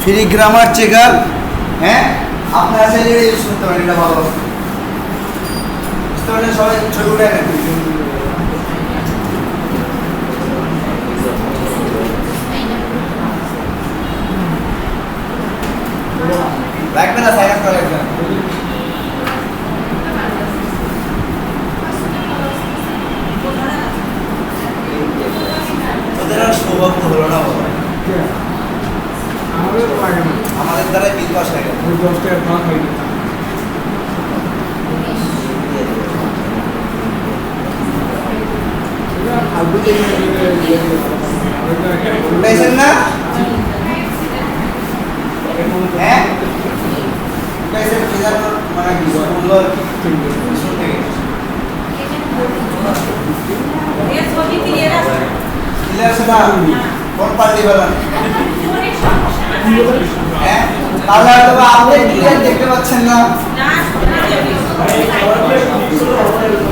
[SPEAKER 1] Free grammar checker, হ্যাঁ, আপনারা চাইলে এটা ইউজ করতে পারেন। এটা ভালো, বুঝতে পারলেন? সবাই ছবি উঠে নেন। লাগবে না, সাইন আপ করা লাগবে না। ওদের আর সৌভাগ্য হলো না বাবা, আমাদের দ্বারা বিল পাস হয়ে গেল।
[SPEAKER 2] 10 টাকা ভাগ হয়ে গেল।
[SPEAKER 1] উঠাইছেন না? হ্যাঁ, উঠাইছেন। মানে কিছু বললো আর কি, শুনতে গেছে। ক্লিয়ার আছে না? কোন পার্টি বলেন? হ্যাঁ, তাহলে হয়তো আপনি ক্লিয়ার দেখতে পাচ্ছেন না।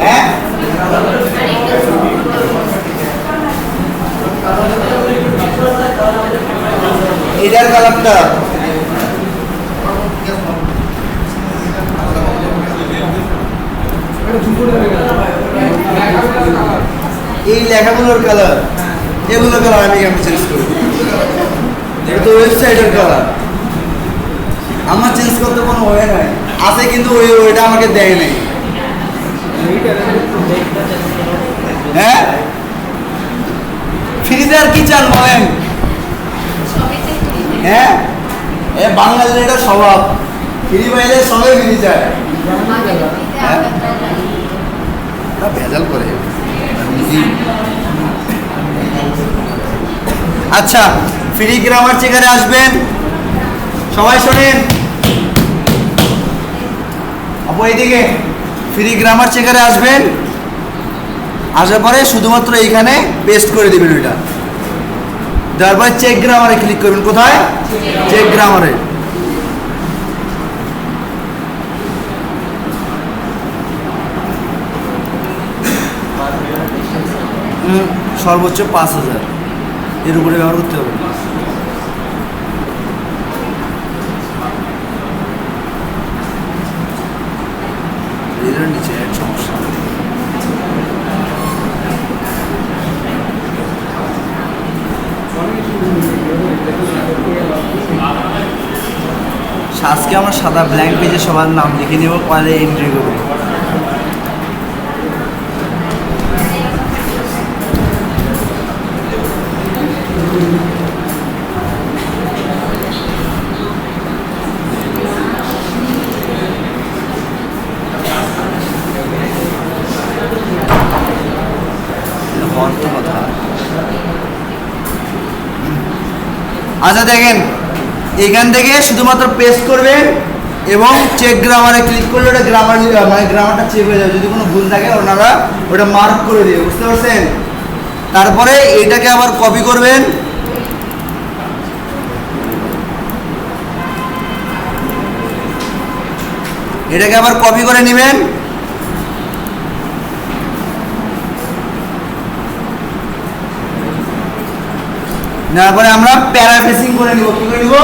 [SPEAKER 1] হ্যাঁ, এটার কালারটা এই লেখাগুলোর কালার, এগুলো কালার আমি চেঞ্জ করি। এটা তো ওয়েবসাইটের কালার, আমার চেঞ্জ করতে কোনো ওয়ে নাই। আছে কিন্তু ওইটা আমাকে দেয় নাই। হ্যাঁ, ফ্রিতে আর কি চান বলেন? হ্যাঁ, এ বাঙালির এটা স্বভাব, ফ্রি পাইলে সবাই ফ্রি চায়। হ্যাঁ, ভেজাল করে। আচ্ছা, ফ্রি গ্রামার চেকারে আসবেন, সবাই শোনেন। আপু এইদিকে, ফ্রি গ্রামার চেকারে আসবেন, আসার পরে শুধুমাত্র এইখানে পেস্ট করে দেবেন। ওইটা দেওয়ার পরে চেক গ্রামারে ক্লিক করবেন। কোথায়? চেক গ্রামারে। সর্বোচ্চ 5000 এর উপরে ব্যবহার করতে হবে। নিচে সমস্যা। আজকে আমার সাদা ব্ল্যাঙ্ক পেজে সবার নাম লিখে নেব, পরে এন্ট্রি করবো। আচ্ছা দেখেন, এখান থেকে শুধুমাত্র পেস্ট করবেন এবং চেক গ্রামারে ক্লিক করলে ওটা গ্রামার মানে গ্রামারটা চেক হয়ে যাবে। যদি কোনো ভুল থাকে ওনারা ওটা মার্ক করে দেবে, বুঝতে পারছেন? তারপরে এইটাকে আবার কপি করবেন, এটাকে আবার কপি করে নেবেন। তারপরে আমরা প্যারাফেসিং করে নিব। কি করে নিব?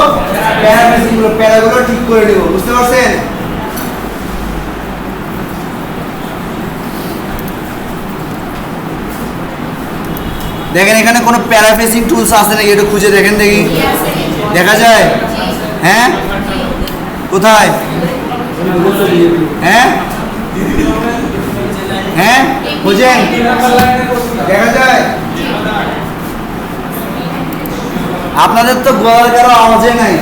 [SPEAKER 1] প্যারাফেসিং গুলো, প্যারাগুলো ঠিক করে নিব। বুঝতে পারছেন? দেখেন এখানে কোনো প্যারাফেসিং টুলস আছে নাকি, একটু খুঁজে দেখেন দেখি। দেখা যায়? হ্যাঁ, কোথায়? হ্যাঁ হ্যাঁ, বুঝেন? দেখা যায়? আপনাদের তো গলার কারো আওয়াজে নাই।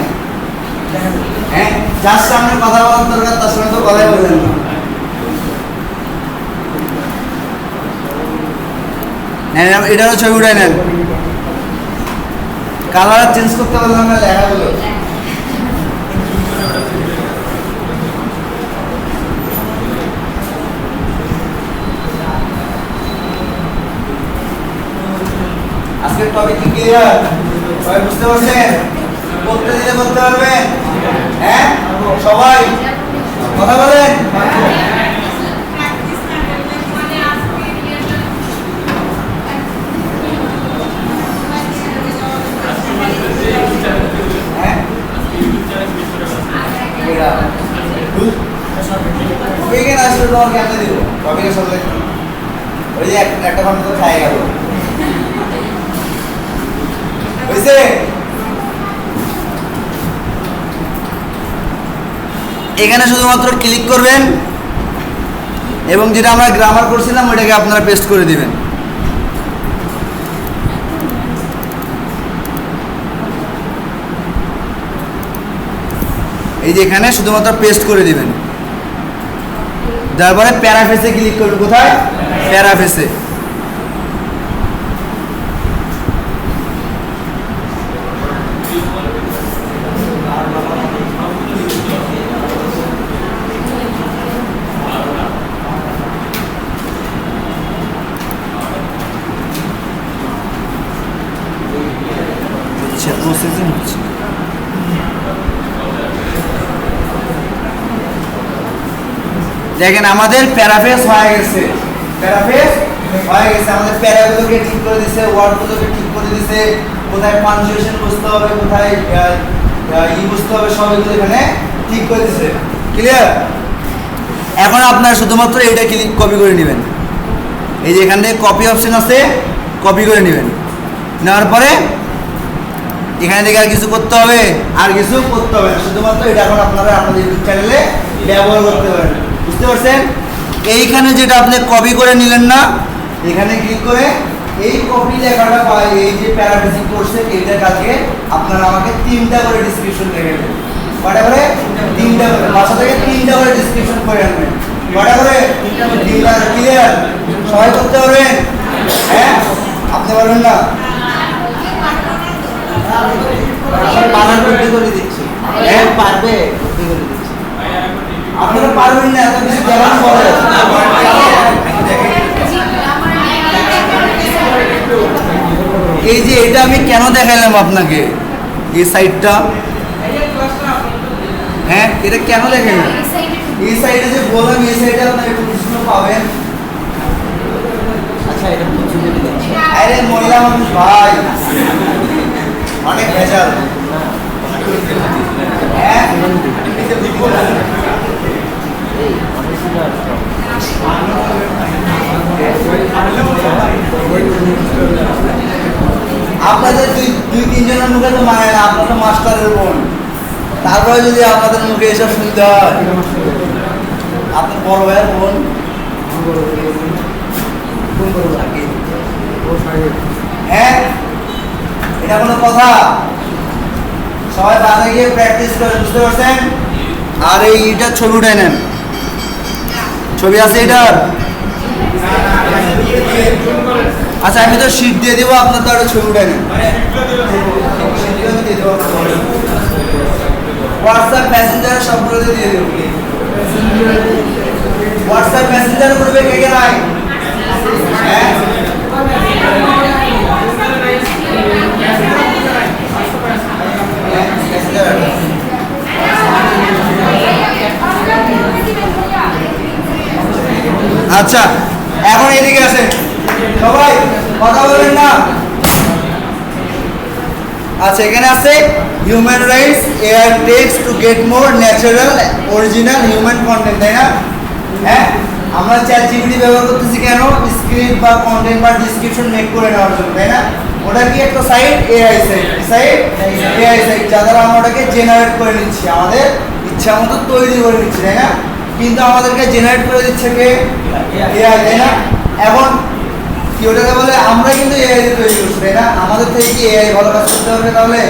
[SPEAKER 1] হ্যাঁ, যার সামনে কথা বলার দরকার তার সামনে তো কথাই বলেন না। এটারও ছবি উঠে নেন। কালার চেঞ্জ করতে পারলাম না লেখাগুলো। আজকের টপিক কি ক্লিয়ার? সবাই বুঝতে পারছেন? করতে দিলে করতে পারবেন? হ্যাঁ, সবাই কথা বলেন। এখানে আসলে তোমার কেমনে দিব টপিকের সাথে? ওই যে একটা ঘন্টা তো খাই গেল, বুঝছে? এখানে শুধুমাত্র ক্লিক করবেন এবং যেটা আমরা গ্রামার করছিলাম ওইটাকে আপনারা পেস্ট করে দিবেন। এই যে এখানে শুধুমাত্র পেস্ট করে দিবেন। তারপরে প্যারাফেসে ক্লিক করবেন। কোথায়? প্যারাফেসে। প্রসেসিং হচ্ছে। দেখেন আমাদের প্যারাফেস হয়ে গেছে। প্যারাফেস হয়ে গেছে। আমাদের প্যারাগুলোকে ঠিক করে দিয়েছে, ওয়ার্ডগুলোকে ঠিক করে দিয়েছে, কোথায় পাঞ্চুয়েশন বুঝতে হবে, কোথায় বুঝতে হবে, সবগুলো এখানে ঠিক করে দিয়েছে। ক্লিয়ার? এখন আপনারা শুধুমাত্র এইটা ক্লিক কপি করে নেবেন। এই যে এখান থেকে কপি অপশন আছে, কপি করে নেবেন। নেওয়ার পরে এখানে থেকে আর কিছু করতে হবে? আর কিছু করতে হবে না। শুধুমাত্র এটা এখন আপনারা আপনাদের ইউটিউব চ্যানেলে ব্যবহার করতে পারেন। বুঝতে পারছেন? এইখানে যেটা আপনি কপি করে নিলেন না, এখানে ক্লিক করে এই কপি লেখাটা পাই, এই যে প্যারাফ্রেজিং করছে এইটা কালকে আপনারা আমাকে 3টা করে ডেসক্রিপশন লিখে দেবেন। কয়টা করে? 3টা করে। বাসা থেকে 3টা করে ডেসক্রিপশন করে আনবেন। কয়টা করে? 3টা। ক্লিয়ার? সবাই করতে পারবেন? হ্যাঁ, আপনি পারবেন না?
[SPEAKER 3] বানান করতে করে দিচ্ছি। হ্যাঁ, পারবে করতে করে দিচ্ছি।
[SPEAKER 1] আপনারা পারবেন না, এত কিছু দেওয়ার পরে এই যে এটা আমি কেন দেখাইলাম আপনাকে, এই সাইডটা, হ্যাঁ এটা কেন দেখাইলাম? এই সাইডে যে বললাম, এই সাইডে আপনারা একটু প্রশ্ন পাবেন।
[SPEAKER 3] আচ্ছা, এটা বুঝে দিতে দিচ্ছি।
[SPEAKER 1] আরে মহিলা মানুষ ভাই, অনেক ভেজাল। হ্যাঁ, আপনাদের দুই তিনজনের মুখে তো মানে না, আপনার তো মাস্টারের বোন, তারপরে যদি আপনাদের মুখে এসব শুনতে হয়। আপনার বড় ভাইয়ের বোন, হ্যাঁ, এটা কোনো কথা? সবাই বাসায় গিয়ে প্র্যাকটিস করেন। বুঝতে পারছেন? আর এইটা ছবি উঠে নেন। ছবি আছে এটার? আচ্ছা, আমি তো শীট দিয়ে দেবো, আপনার তো একটা ছবি উঠে নেন। হোয়াটসঅ্যাপ মেসেঞ্জারে সবগুলো দিয়ে দেবো। হোয়াটসঅ্যাপ মেসেঞ্জার করবে কে কে নাই? হ্যাঁ, আচ্ছা এখন এদিকে আসেন সবাই, কথা বলবেন না। আচ্ছা এখানে আছে human rights AI text to get more natural original human content, তাই না? হ্যাঁ, আমরা চ্যাট জিপিটি ব্যবহার করতেছি কেন? স্ক্রিপ্ট বা কন্টেন্ট বা ডিসক্রিপশন মেক করে নেওয়ার জন্য, তাই না? ওটা কি একটা site? AI site, AI site যা দ্বারা আমরা ওটাকে জেনারেট করে নিচ্ছি, আমাদের ইচ্ছা মতো তৈরি করে নিচ্ছি, তাই না? কিন্তু আমাদেরকে জেনারেট করে দিচ্ছে কে? এআই, তাই না? এখন কি ওটাকে বলে আমরা কিন্তু এআই তৈরি করছি, তাই না? আমাদের থেকে কি এআই ভালো কাজ করতে পারবে তাহলে?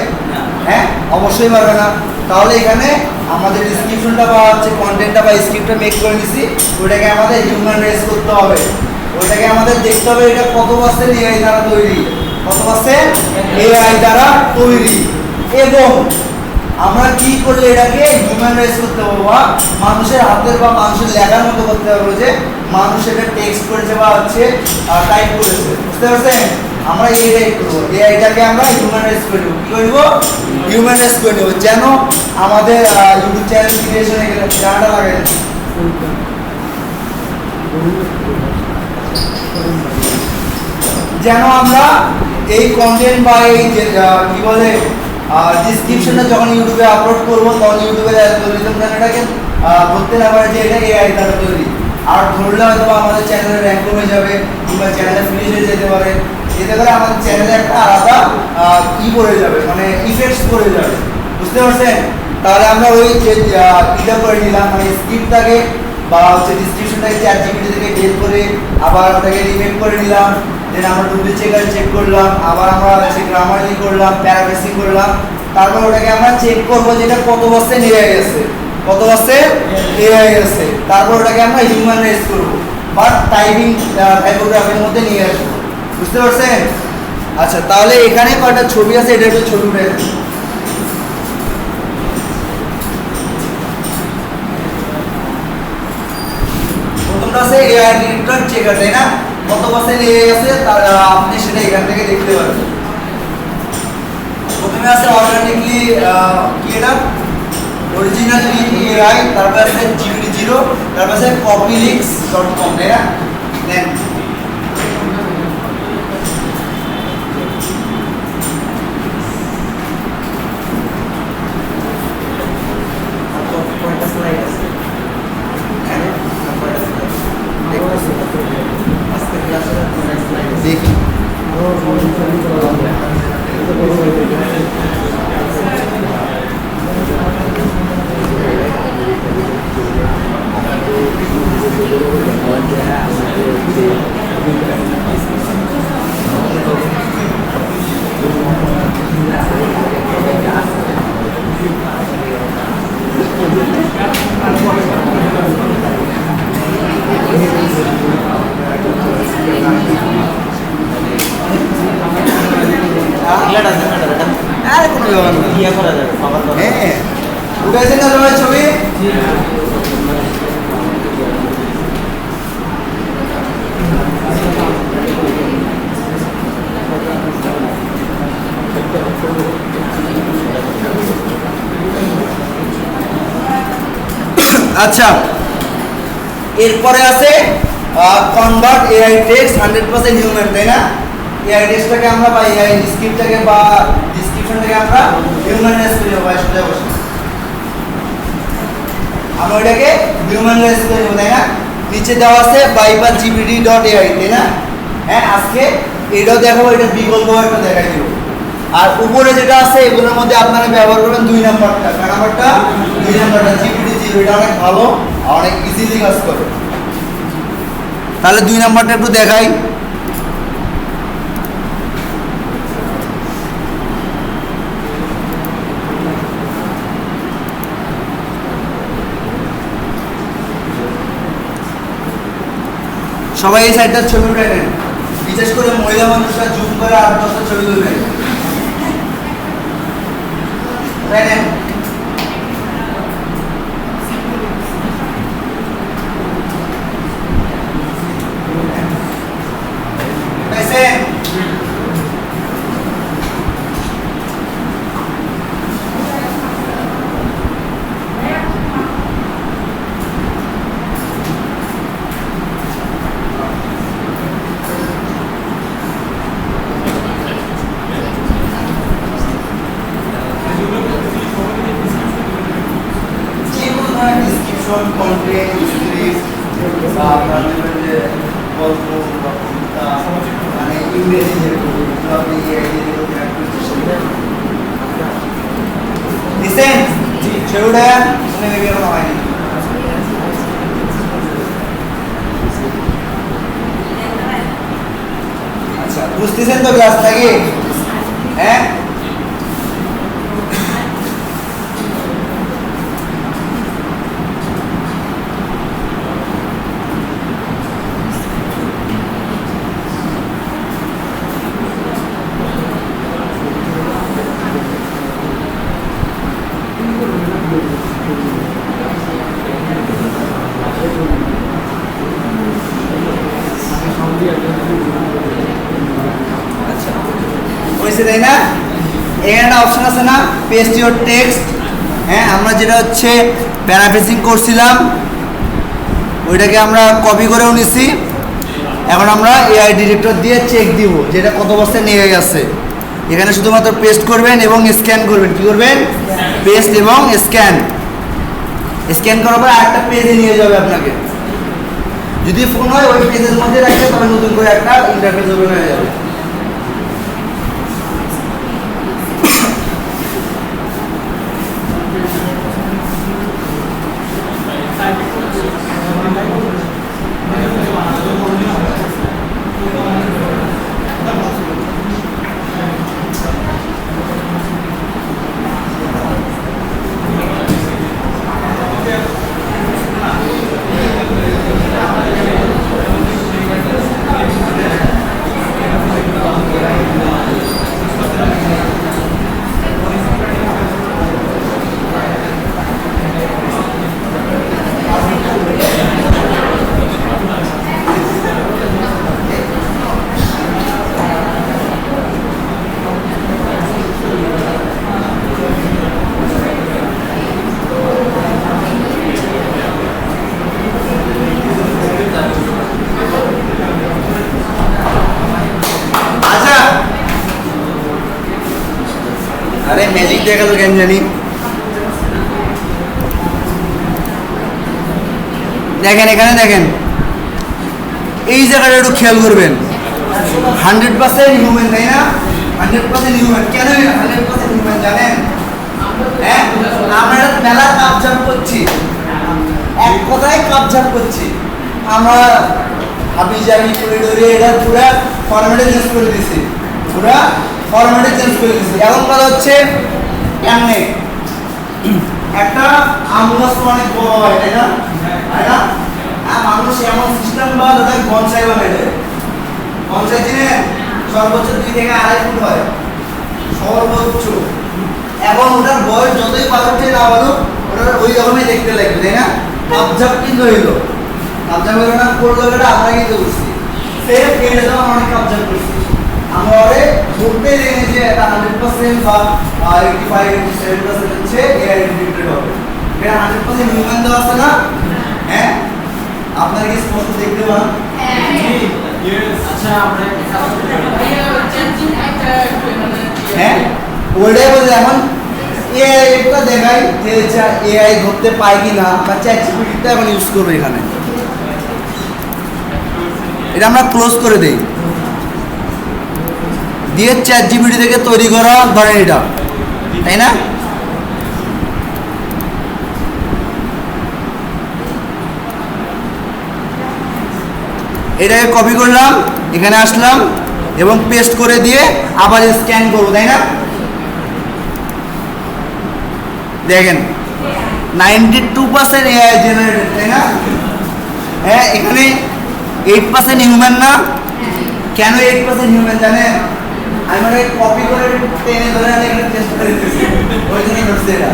[SPEAKER 1] হ্যাঁ, অবশ্যই পারবে না। তাহলে এখানে আমাদের ডিসক্রিপশনটা বা হচ্ছে কন্টেন্টটা বা স্ক্রিপ্টটা মেক করে নিছি, ওটাকে আমাদের হিউম্যান রাইজ করতে হবে, ওটাকে আমাদের দেখতে হবে এটা কত পার্সেন্ট এআই দ্বারা তৈরি, কত পার্সেন্ট এআই দ্বারা তৈরি, এবং আমরা কি করলে এটাকে হিউম্যান রাইজ করতে পারবো বা মানুষের হাতের বা মানুষের লেখার মতো করতে পারবো, যে মানুষ এটা টেক্সট করেছে বা হচ্ছে টাইপ করেছে, বুঝতে পারছেন? আমরা এটাই করবো, এআইটাকে আমরা হিউম্যান রাইজ করে দেবো। কি করবো? হিউম্যান রাইজ করে দেবো, যেন আমাদের ইউটিউব চ্যানেল ক্রিয়েশনে গেলে জানাটা লাগে, যেন আমরা এই কন্টেন্ট বা এই যে কি বলে ডিসক্রিপশনটা যখন ইউটিউবে আপলোড করবো তখন ইউটিউবের অ্যালগরিদম যেন এটাকে ধরতে না পারে যে এটা এআই দ্বারা তৈরি, আর ধরলে হয়তো আমাদের চ্যানেলের র্যাঙ্ক কমে যাবে কিংবা চ্যানেলে ফ্রিজ হয়ে যেতে পারে, এতে করে আমাদের চ্যানেলে একটা আলাদা ই পড়ে যাবে, মানে ইফেক্টস পড়ে যাবে, বুঝতে পারছেন? তাহলে আমরা ওই যে ইটা করে নিলাম, মানে স্ক্রিপ্টটাকে বা হচ্ছে ডিসক্রিপশনটাকে চ্যাট জিপিটি থেকে বের করে আবার ওটাকে রিমেক করে নিলাম, দেন আমরা ডুপ্লি চেক করলাম, আবার আমরা হচ্ছে গ্রামারলি করলাম, প্যারাফ্রেজিং করলাম, তারপর ওটাকে আমরা চেক করবো যে এটা কত পার্সেন্ট এআই আছে, কত পার্সেন্ট এআই আছে, তারপর ওটাকে আমরা হিউম্যান রাইজ করবো বা টাইপিং টাইপোগ্রাফির মধ্যে নিয়ে আসবো, বুঝতে পারছেন? আচ্ছা তাহলে এখানে কয়টা ছবি আছে, এটা একটু ছবি উঠে প্রথমটা আছে এআই ডিরেক্টর চেকার, তাই না? কত পার্সেন্ট এআই আছে আপনি সেটা এখান থেকে দেখতে পারবেন। প্রথমে আছে অর্গানিকলি কি এটা অরিজিনাল এআই, তারপর আছে GPT-0, তারপর আছে copyleaks.com, তাই না? দেন দেখি আরে কোনো ব্যাপার না,
[SPEAKER 3] ইয়ে করা যাবে, কভার করা যাবে।
[SPEAKER 1] হ্যাঁ উঠেছেন না সবাই ছবি? আচ্ছা এরপরে আছে কনভার্ট এআই টেক্সট 100% হিউম্যান, তাই না? এআই টেক্সটটাকে আমরা বা এআই স্ক্রিপ্টটাকে বা ডিসক্রিপশনটাকে আমরা হিউম্যানাইজ করে দেবো, সেটা বসে আমরা এটাকে হিউম্যানাইজ করে দেবো, তাই না? নিচে দেওয়া আছে bypassgpt.ai, তাই না? হ্যাঁ আজকে এটাও দেখাবো, এটা বিকল্প একটা দেখাই দেবো। আর উপরে যেটা আছে এগুলোর মধ্যে আপনারা ব্যবহার করবেন 2 নাম্বারটা, কার নাম্বারটা? 2 নাম্বারটা GPT-0, এটা অনেক ভালো, অনেক ইজিলি কাজ করে। তাহলে 2 নাম্বারটা একটু দেখাই। সবাই এই সাইডটার ছবি উঠে নেন, বিশেষ করে মহিলা মানুষরা জুম করে 8-10টা ছবি তুলবেন, উঠে নেন। সেগুলো শুনে নেবে এখনো হয়নি। আচ্ছা বুঝতেছেন তো ক্লাস নাকি? হ্যাঁ আচ্ছা হয়েছে তাই না? এখানে একটা অপশন আছে না পেস্ট ইউর টেক্সট। হ্যাঁ আমরা যেটা হচ্ছে প্যারাফ্রেজিং করছিলাম ওইটাকে আমরা কপি করেও নিছি। এখন আমরা এআই ডিরেক্টর দিয়ে চেক দিব যেটা কত বস্তায় নিয়ে গেছে। এখানে শুধুমাত্র পেস্ট করবেন এবং স্ক্যান করবেন। কি করবেন? পেস্ট এবং স্ক্যান। স্ক্যান করার পর আরেকটা পেজে নিয়ে যাবে আপনাকে। যদি ফোন হয় ওই পেজের মধ্যে রাখলে তবে নতুন করে একটা ইন্টারফেস ওপেন হয়ে যাবে। আরে ম্যাজিক দেখা তো কেন জানি। দেখেন এখানে দেখেন এই জায়গাটা একটু খেয়াল করবেন। 100% হিউম্যান তাই না? 100% হিউম্যান। কেন 100% হিউম্যান জানেন? হ্যাঁ আমরা মেলা কাপজাপ করছি, এক কথায় কাপজাপ করছি। আমরা হাবিজাবি করিডোরে এটা পুরো ফরম্যাটে চেঞ্জ করে দিছি, পুরো ফরম্যাটে চেঞ্জ করে দিছি। এখন কথা হচ্ছে কেমনে একটা আমগাছ অনেক বড় হয় তাই না? তাই না? আর মানুষ এমন সিস্টেম বা তাদের বনসাই বানাই দেয়। বনসাই দিনে সর্বোচ্চ 2 থেকে 2.5 ফুট হয় সর্বোচ্চ। এবং ওটার বয়স যতই বাড়ুক না বাড়ুক ওটার ওই রকমই দেখতে লাগবে তাই না? কাপজাপ কিন্তু হইলো, কাপজাপ হইলো না করলো এটা আমরা কিন্তু বুঝছি। সেম এটা তো অনেক কাপজাপ করছি আমরা ওরে বলতে দেখে যে এটা 100% বা 85-87% হচ্ছে এআই ডিটেক্টেড হবে। এটা 100% হিউম্যান দেওয়া আছে না? হ্যাঁ আপনারা কি স্পষ্ট দেখতে পান?
[SPEAKER 3] আচ্ছা আমরা
[SPEAKER 1] হ্যাঁ ওইটাই বলে এখন এআইটা দেখাই যে এআই ধরতে পায় কি না বা চ্যাটজিপিটিটা এখন ইউজ করবো এখানে। এটা আমরা ক্লোজ করে দেই দিয়ে চ্যাটজিপিটি থেকে তৈরি করা ধরেন এটা তাই না? এটাকে কপি করলাম এখানে আসলাম এবং পেস্ট করে দিয়ে আবার স্ক্যান করবো তাই না? দেখেন 92% এআই জেনারেটেড তাই না? হ্যাঁ এখানে 8% হিউম্যান না। কেন 8% হিউম্যান জানেন? আমি মানে কপি করে টেনে ধরে আমি এখানে টেস্ট করে দিতেছি ওই জন্য করছে এটা।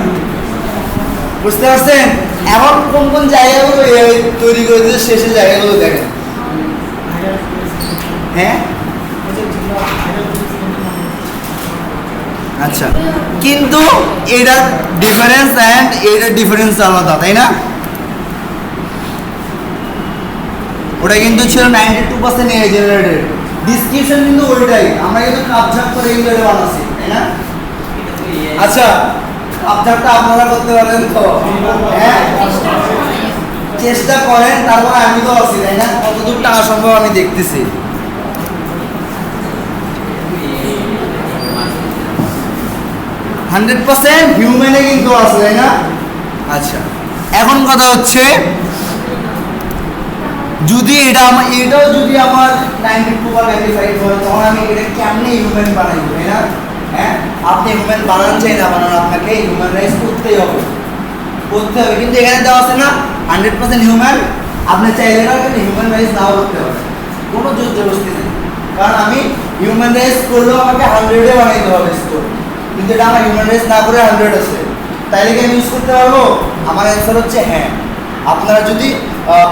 [SPEAKER 1] বুঝতে পারছেন? এখন কোন কোন জায়গাগুলো এআই তৈরি করে দিতে শেষের জায়গাগুলো দেখেন। হ্যাঁ আচ্ছা কিন্তু এটার ডিফারেন্স অ্যান্ড এটার ডিফারেন্স আলাদা তাই না? ওটা কিন্তু ছিল 92% এআই জেনারেটেড। ডিসক্রিপশন কিন্তু ওইটাই, আমরা কিন্তু কাপঝাপ করে এইগুলো বানাচ্ছি তাই না? আচ্ছা কাপঝাপটা আপনারা করতে পারেন তো? হ্যাঁ চেষ্টা করেন, তারপর আমি তো আছি তাই না? কতদূর টাকা সম্ভব আমি দেখতেছি। হান্ড্রেড পার্সেন্ট হিউম্যানে কিন্তু আছে তাই না? আচ্ছা, এখন কথা হচ্ছে যদি এটাও যদি আমার 92 বা 95 হয় তখন আমি এটা কেমনে হিউম্যান বানাইবো, তাই না? হ্যাঁ, আপনি হিউম্যান বানান চাই না বানান, আপনাকে হিউম্যান রাইজ করতেই হবে, কিন্তু এখানে দেওয়া আছে না 100% হিউম্যান। আপনি চাইলে না কিন্তু হিউম্যান রাইজ নাও করতে হবে, কোনো জোর জবরদস্তি নেই। কারণ আমি হিউম্যান রাইজ করলেও আমাকে 100-এ বানাইতে হবে স্কোর, কিন্তু এটা আমার হিউম্যান রাইজ না করে 100 আছে, তাইলে কি আমি ইউজ করতে পারবো? আমার অ্যান্সার হচ্ছে হ্যাঁ। আপনারা যদি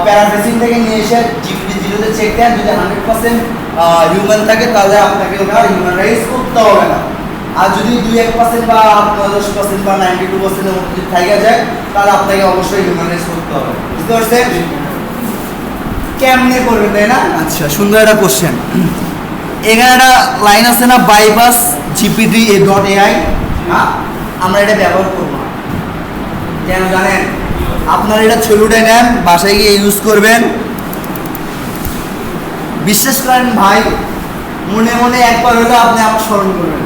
[SPEAKER 1] প্যারাফ্রেজিং থেকে নিয়ে এসে জিপিটি জিরোতে চেক দেন, যদি 100% হিউম্যান থাকে তাহলে আপনাকে ওটা হিউম্যান রাইজ করতে হবে না। আর যদি 2-1% বা 10% বা 92% এর মধ্যে থাকা যায় তাহলে আপনাকে অবশ্যই হিউম্যান রাইজ করতে হবে। বুঝতে পারছেন কেমনে করবেন, তাই না? আচ্ছা, সুন্দর একটা কোশ্চেন। এখানে একটা লাইন আছে না, বাইপাস জিপিটি .ai, আমরা এটা ব্যবহার করবো না। কেন জানেন? আপনারা এটা ছবি উঠে নেন, বাসায় গিয়ে ইউজ করবেন, বিশ্বাস করেন ভাই, মনে মনে একবার হলে আপনি আমার স্মরণ করবেন।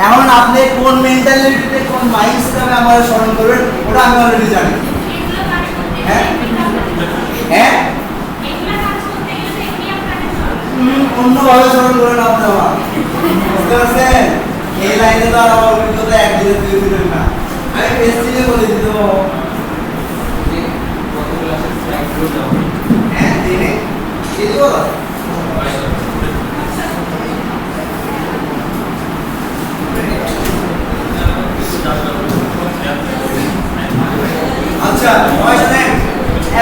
[SPEAKER 1] এখন আপনি কোন মেন্টালিটিতে, কোন মাইন্ড সেটে আমার স্মরণ করবেন ওটা আমি অলরেডি জানি। হ্যাঁ হ্যাঁ, অন্যভাবে স্মরণ করেন আপনি আমার, বুঝতে পারছেন? এই লাইনে তো আর আমার অভিজ্ঞতা একদিনে দিয়ে দিলেন না, আমি পেস্টিলে বলে দিতে পারবো। হ্যাঁ দিনে দিয়ে দিব। আচ্ছা,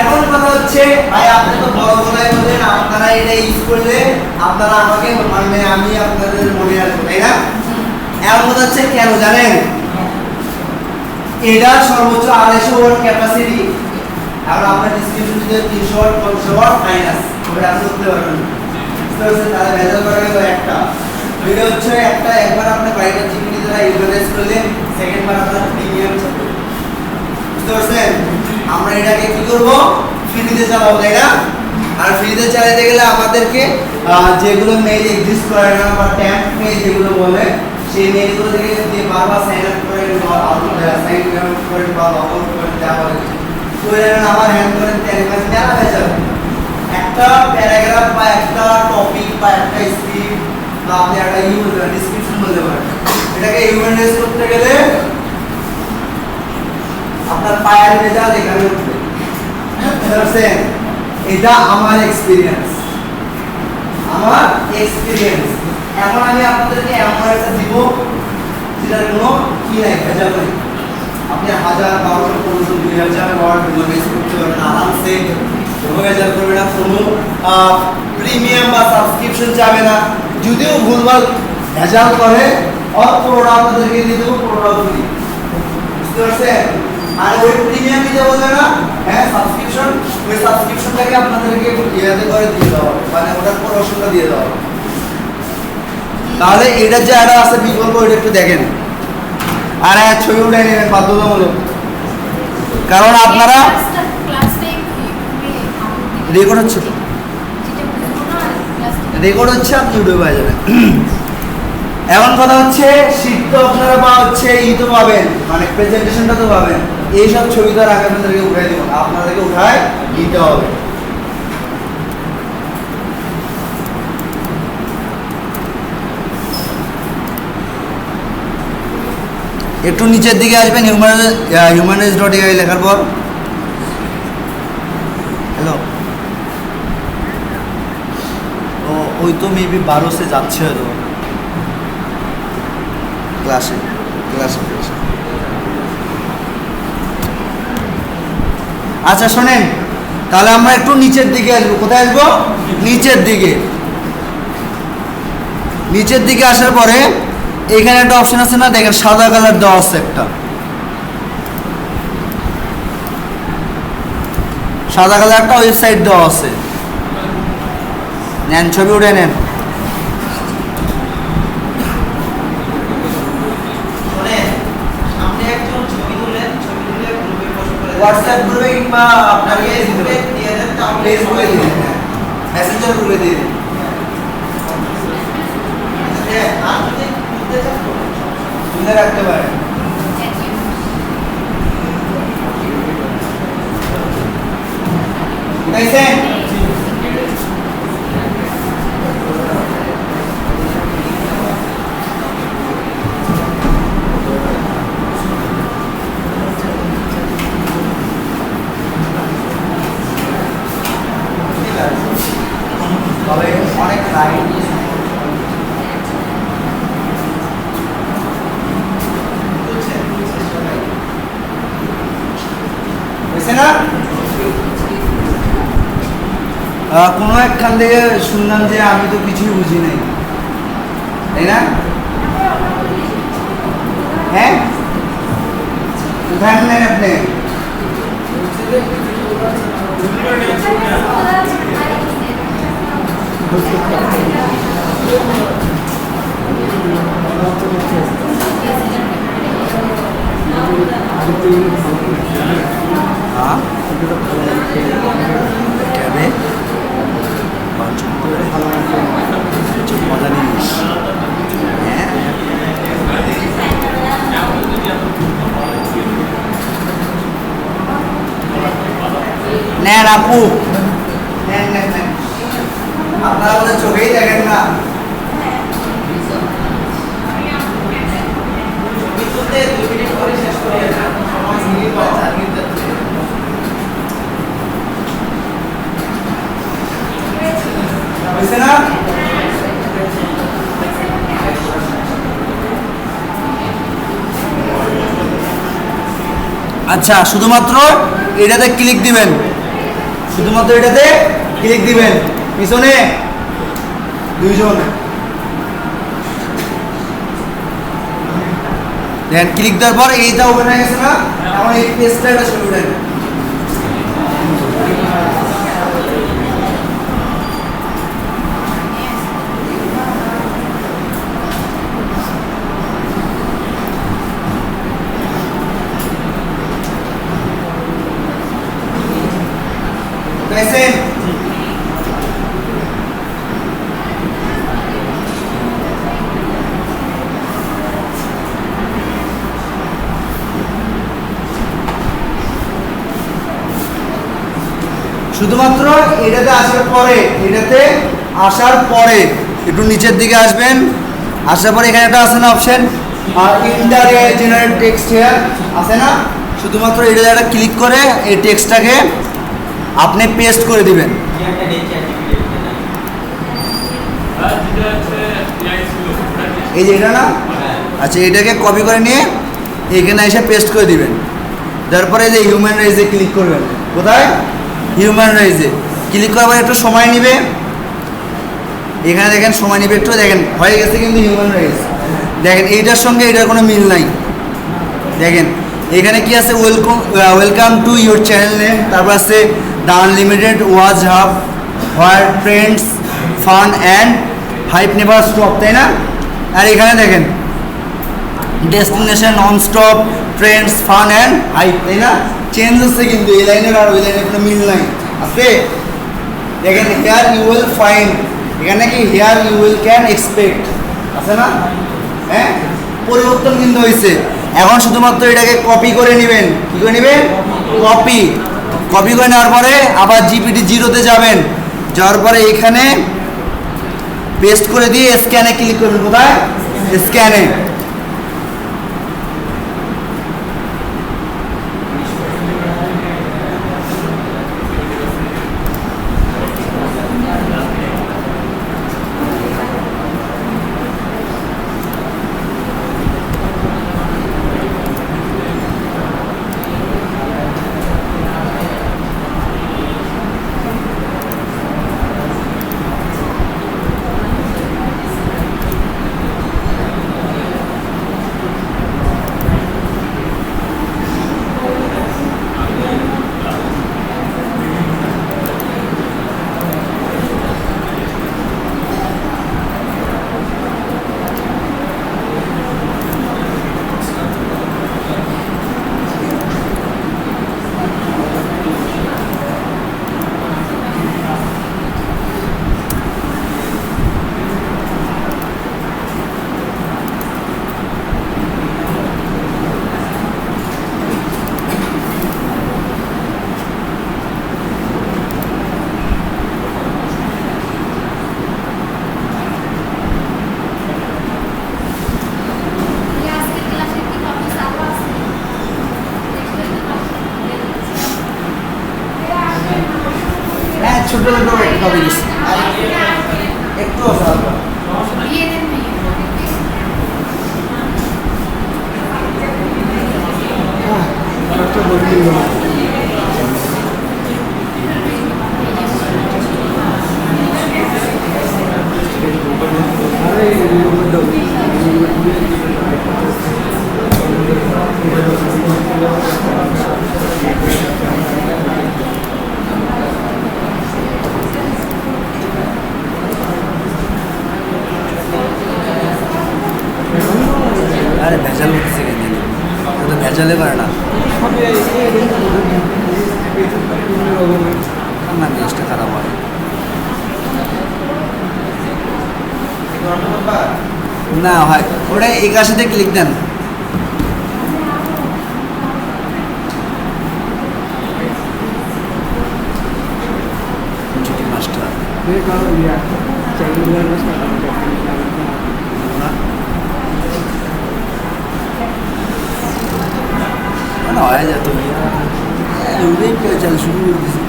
[SPEAKER 1] এখন কথা হচ্ছে ভাই আপনি তো বড় গলায় বললেন আপনারা এটা ইউজ করলে আপনারা আমাকে মানে আমি আপনাদের মনে আসবো, তাই না? এখন কথা হচ্ছে কেন জানেন? এটা সর্বোচ্চ 250 ওয়াট ক্যাপাসিটি, আর আপনার ডিসক্রিপশন যদি 300 ওয়াট 50 ওয়াট মাইনাস ওটা আপনি করতে পারবেন। বুঝতে পারছেন? তাহলে ভেজাল করা গেল একটা। এটা হচ্ছে একটা, একবার আপনার বাইরের জিপিটি দ্বারা ইউটিলাইজ করলে সেকেন্ড বার আপনার প্রিমিয়াম চলবে। বুঝতে পারছেন? আমরা এটাকে কি করব? ফ্রিতে চালাবো, তাই না? আর ফ্রিতে চালাতে গেলে আমাদেরকে যেগুলো মেইল এক্সিস্ট করে না বা ট্যাম্প মেইল যেগুলো বলে সেই মেইলগুলো থেকে দিয়ে বারবার সাইন আপ করে সাইন আপ করে বা লগ আউট করে দেওয়া হবে। তো এর আমার হ্যান্ড করে টেলিগ্রাম দেওয়া হয়ে যাবে। একটা প্যারাগ্রাফ বা একটা টপিক বা একটা স্ক্রিপ্ট বা আপনি একটা ডিসক্রিপশন বলতে পারেন, এটাকে হিউম্যানাইজ করতে গেলে আপনার পায়ের ভেজা এখানে উঠবে। বুঝছেন? এটা আমার এক্সপিরিয়েন্স, এখন আমি আপনাদেরকে এমন একটা দিব যেটার কোনো কি নাই, ভেজাল নাই। আপনি 1000, 1200, 1500, 2000 ওয়ার্ড হিউম্যানাইজ করতে পারবেন আরামসে, কোনো ভেজাল করবে না, কোনো প্রিমিয়াম বা সাবস্ক্রিপশন যাবে না। যদিও ভুলভাল ভেজাল করে পুরোটা আপনাদেরকে দিয়ে দেবো, পুরোটা ফ্রি। বুঝতে পারছেন? আর ওই প্রিমিয়াম দিতে বলবে না, হ্যাঁ সাবস্ক্রিপশন, ওই সাবস্ক্রিপশনটাকে আপনাদেরকে ইয়াতে করে দিয়ে দেওয়া হবে, মানে ওটার প্রমোশনটা দিয়ে দেওয়া হবে। তাহলে এটা যে একটা আছে বিকল্প, ওইটা একটু দেখেন আর ছবি উঠে নেবেন বাধ্যতামূলক, কারণ আপনারা রেকর্ড হচ্ছে তো, রেকর্ড হচ্ছে, আপনি ইউটিউবে পাওয়া যাবেন। এখন কথা হচ্ছে শীত তো আপনারা বা হচ্ছে তো পাবেন, মানে প্রেজেন্টেশনটা তো পাবেন, এইসব ছবি তো আর আগে আপনাদেরকে উঠাই দিব না, আপনাদেরকে উঠায় দিতে হবে। একটু নিচের দিকে আসবেন, humanize.ai লেখার পর হ্যালো, ওই তো মেবি 12 সে যাচ্ছে হয়তো ক্লাসে। আচ্ছা শোনেন, তাহলে আমরা একটু নিচের দিকে আসবো। কোথায় আসবো? নিচের দিকে আসার পরে এখানে একটা অপশন আছে না, দেখেন সাদা কালার দেওয়া আছে একটা, সাদা কালার একটা ওয়েবসাইট দেওয়া আছে, নেন ছবি উঠে নেন। হোয়াটসঅ্যাপ গ্রুপে কিংবা আপনার ফেসবুকে দিয়ে দেন, ফেসবুকে দিয়ে দেন, মেসেঞ্জার গ্রুপে দিয়ে দেন। আর যদি খুলতে চান খুলে রাখতে পারেন। পেয়েছেন? তবে অনেক লাইট হয়েছে না? কোনো একখান থেকে শুনলাম যে আমি তো কিছুই বুঝি নাই, তাই না? হ্যাঁ, কোথায় নেন আপনি? হ্যাঁ ক্যাবে মজা নিস। হ্যাঁ নেন আপু, নেন নেন নেন, আপনারা আমাদের চোখেই দেখেন না। হয়েছে না? আচ্ছা, শুধুমাত্র এটাতে ক্লিক দিবেন, শুধুমাত্র এটাতে ক্লিক দিবেন। পিছনে দুইজন দেন, ক্লিক দেওয়ার পর এইটা ওপেন হয়ে গেছে না? আমার এই পেজটা এটা শুরু করেন। পেয়েছেন? শুধুমাত্র এটাতে আসার পরে, এটাতে আসার পরে একটু নিচের দিকে আসবেন, আসার পরে এখানে একটা আছে না option, enter generate text here আছে না? শুধুমাত্র এটাতে একটা ক্লিক করে এই টেক্সটটাকে আপনি পেস্ট করে দিবেন। এই যে এটা না, আচ্ছা এটাকে কপি করে নিয়ে এখানে এসে পেস্ট করে দিবেন। তারপরে এই যে হিউম্যান রাইজে ক্লিক করবেন। কোথায়? হিউম্যান রাইজে ক্লিক করার পরে একটু সময় নেবে, এখানে দেখেন সময় নেবে একটু, দেখেন হয়ে গেছে কিন্তু হিউম্যান রাইজ। দেখেন এইটার সঙ্গে এটার কোনো মিল নাই। দেখেন এখানে কি আছে? Welcome to your channel name, তারপর আছে the unlimited was hub where friends fun and hype never stop, তাই না? আর এখানে দেখেন destination non stop friends fun and hype, তাই না? চেঞ্জ হচ্ছে কিন্তু এই লাইনের আর ওই লাইনের কোনো মিল নাই, আছে? দেখেন হেয়ার ইউ উইল ফাইন্ড, এখানে কি here you will can expect আছে না? হ্যাঁ, পরিবর্তন কিন্তু হয়েছে। এখন শুধুমাত্র এটাকে কপি করে নেবেন। কী করে নেবেন? কপি করে নেওয়ার পরে আবার GPT-0-তে যাবেন, যাওয়ার পরে এখানে পেস্ট করে দিয়ে স্ক্যানে ক্লিক করবেন। কোথায়? স্ক্যানে।
[SPEAKER 3] কবে গেছে
[SPEAKER 1] একটু অসাধ্য।
[SPEAKER 2] একটা বই কিনবো না। আরে এই মোবাইলটা
[SPEAKER 1] আরে ভেজাল করতেছে কেন? ও তো ভেজালে পারে না। আমার জিনিসটা খারাপ হয়। না হয় ওটা এই কাশিতে ক্লিক দেন। ছুটি মাস্টার মানে হয় যেত চল শুরু করে দিছি।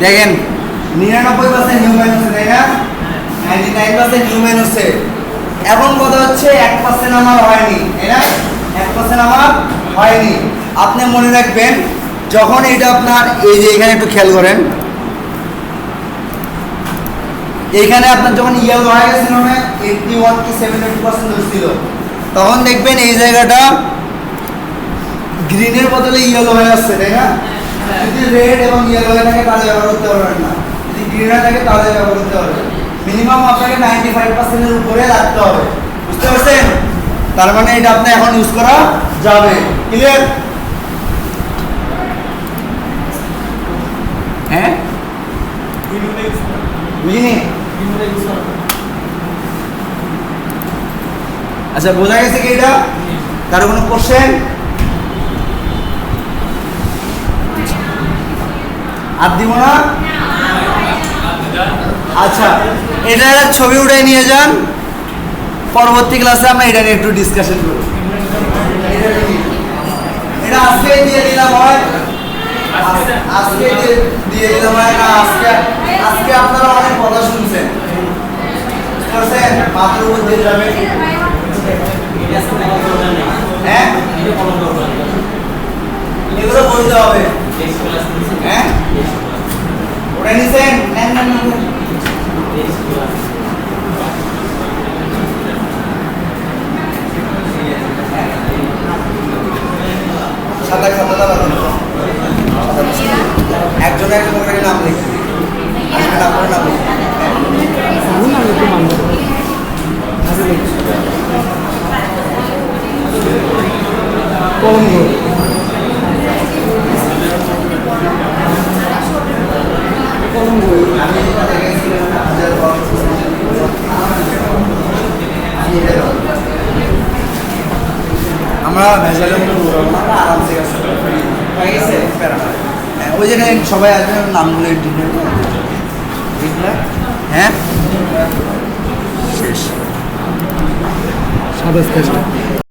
[SPEAKER 1] দেখেন 99% হিউম্যান হচ্ছে, তাই না? 99% হিউম্যান হচ্ছে। এখন কথা হচ্ছে 1% আমার হয়নি, তাই না? 1% আমার হয়নি। আপনি মনে রাখবেন যখন এটা আপনার এই যে এখানে একটু খেয়াল করেন, এইখানে আপনার যখন ইয়েলো হয়ে গেছিল না 81 কি 78% হচ্ছিল, তখন দেখবেন এই জায়গাটা গ্রিনের বদলে ইয়েলো হয়ে আসছে, তাই না? যদি রেড এবং ইয়েলো হয়ে থাকে তাহলে ব্যবহার করতে পারবেন না, যদি গ্রিন হয়ে থাকে তাহলে ব্যবহার করতে পারবেন। মিনিমাম আপনাকে 95%-এর উপরে রাখতে হবে, বুঝতে পারছেন? তার মানে এটা আপনি এখন ইউজ করা যাবে। ক্লিয়ার? হ্যাঁ বুঝিনি? আচ্ছা বোঝা গেছে কি এটা? কারো কোনো কোশ্চেন? আর দিব না? আচ্ছা এটার ছবি উঠে নিয়ে যান, পরবর্তী ক্লাসে আমরা এটা নিয়ে একটু ডিসকাশন করব। এটা আজকে দিয়ে দিলাম হয়, আজকে দিয়ে দিলাম হয় না? আজকে আপনারা অনেক কথা শুনছেন, বুঝছেন? মাথার উপর দিয়ে যাবে। হ্যাঁ এগুলো বলতে হবে। হ্যাঁ ওটা নিছেন? নেন নেন নেন। সাদা খাতাটা বানানো, একজন একজন করে নাম লিখবে, আসবেন আপনার নাম লিখবে।
[SPEAKER 2] আমি না একটু মানবো কলঙ্ক কলঙ্ক
[SPEAKER 1] আমি যেটা দেখেছিলাম আমাদের আমরা ভেজালের মতো আমরা আরামসে হয়ে গেছে। ওই জায়গায় সবাই আসবে, নামগুলো এন্ট্রি করে। হ্যাঁ শেষ।
[SPEAKER 2] সাদা স্কেচটা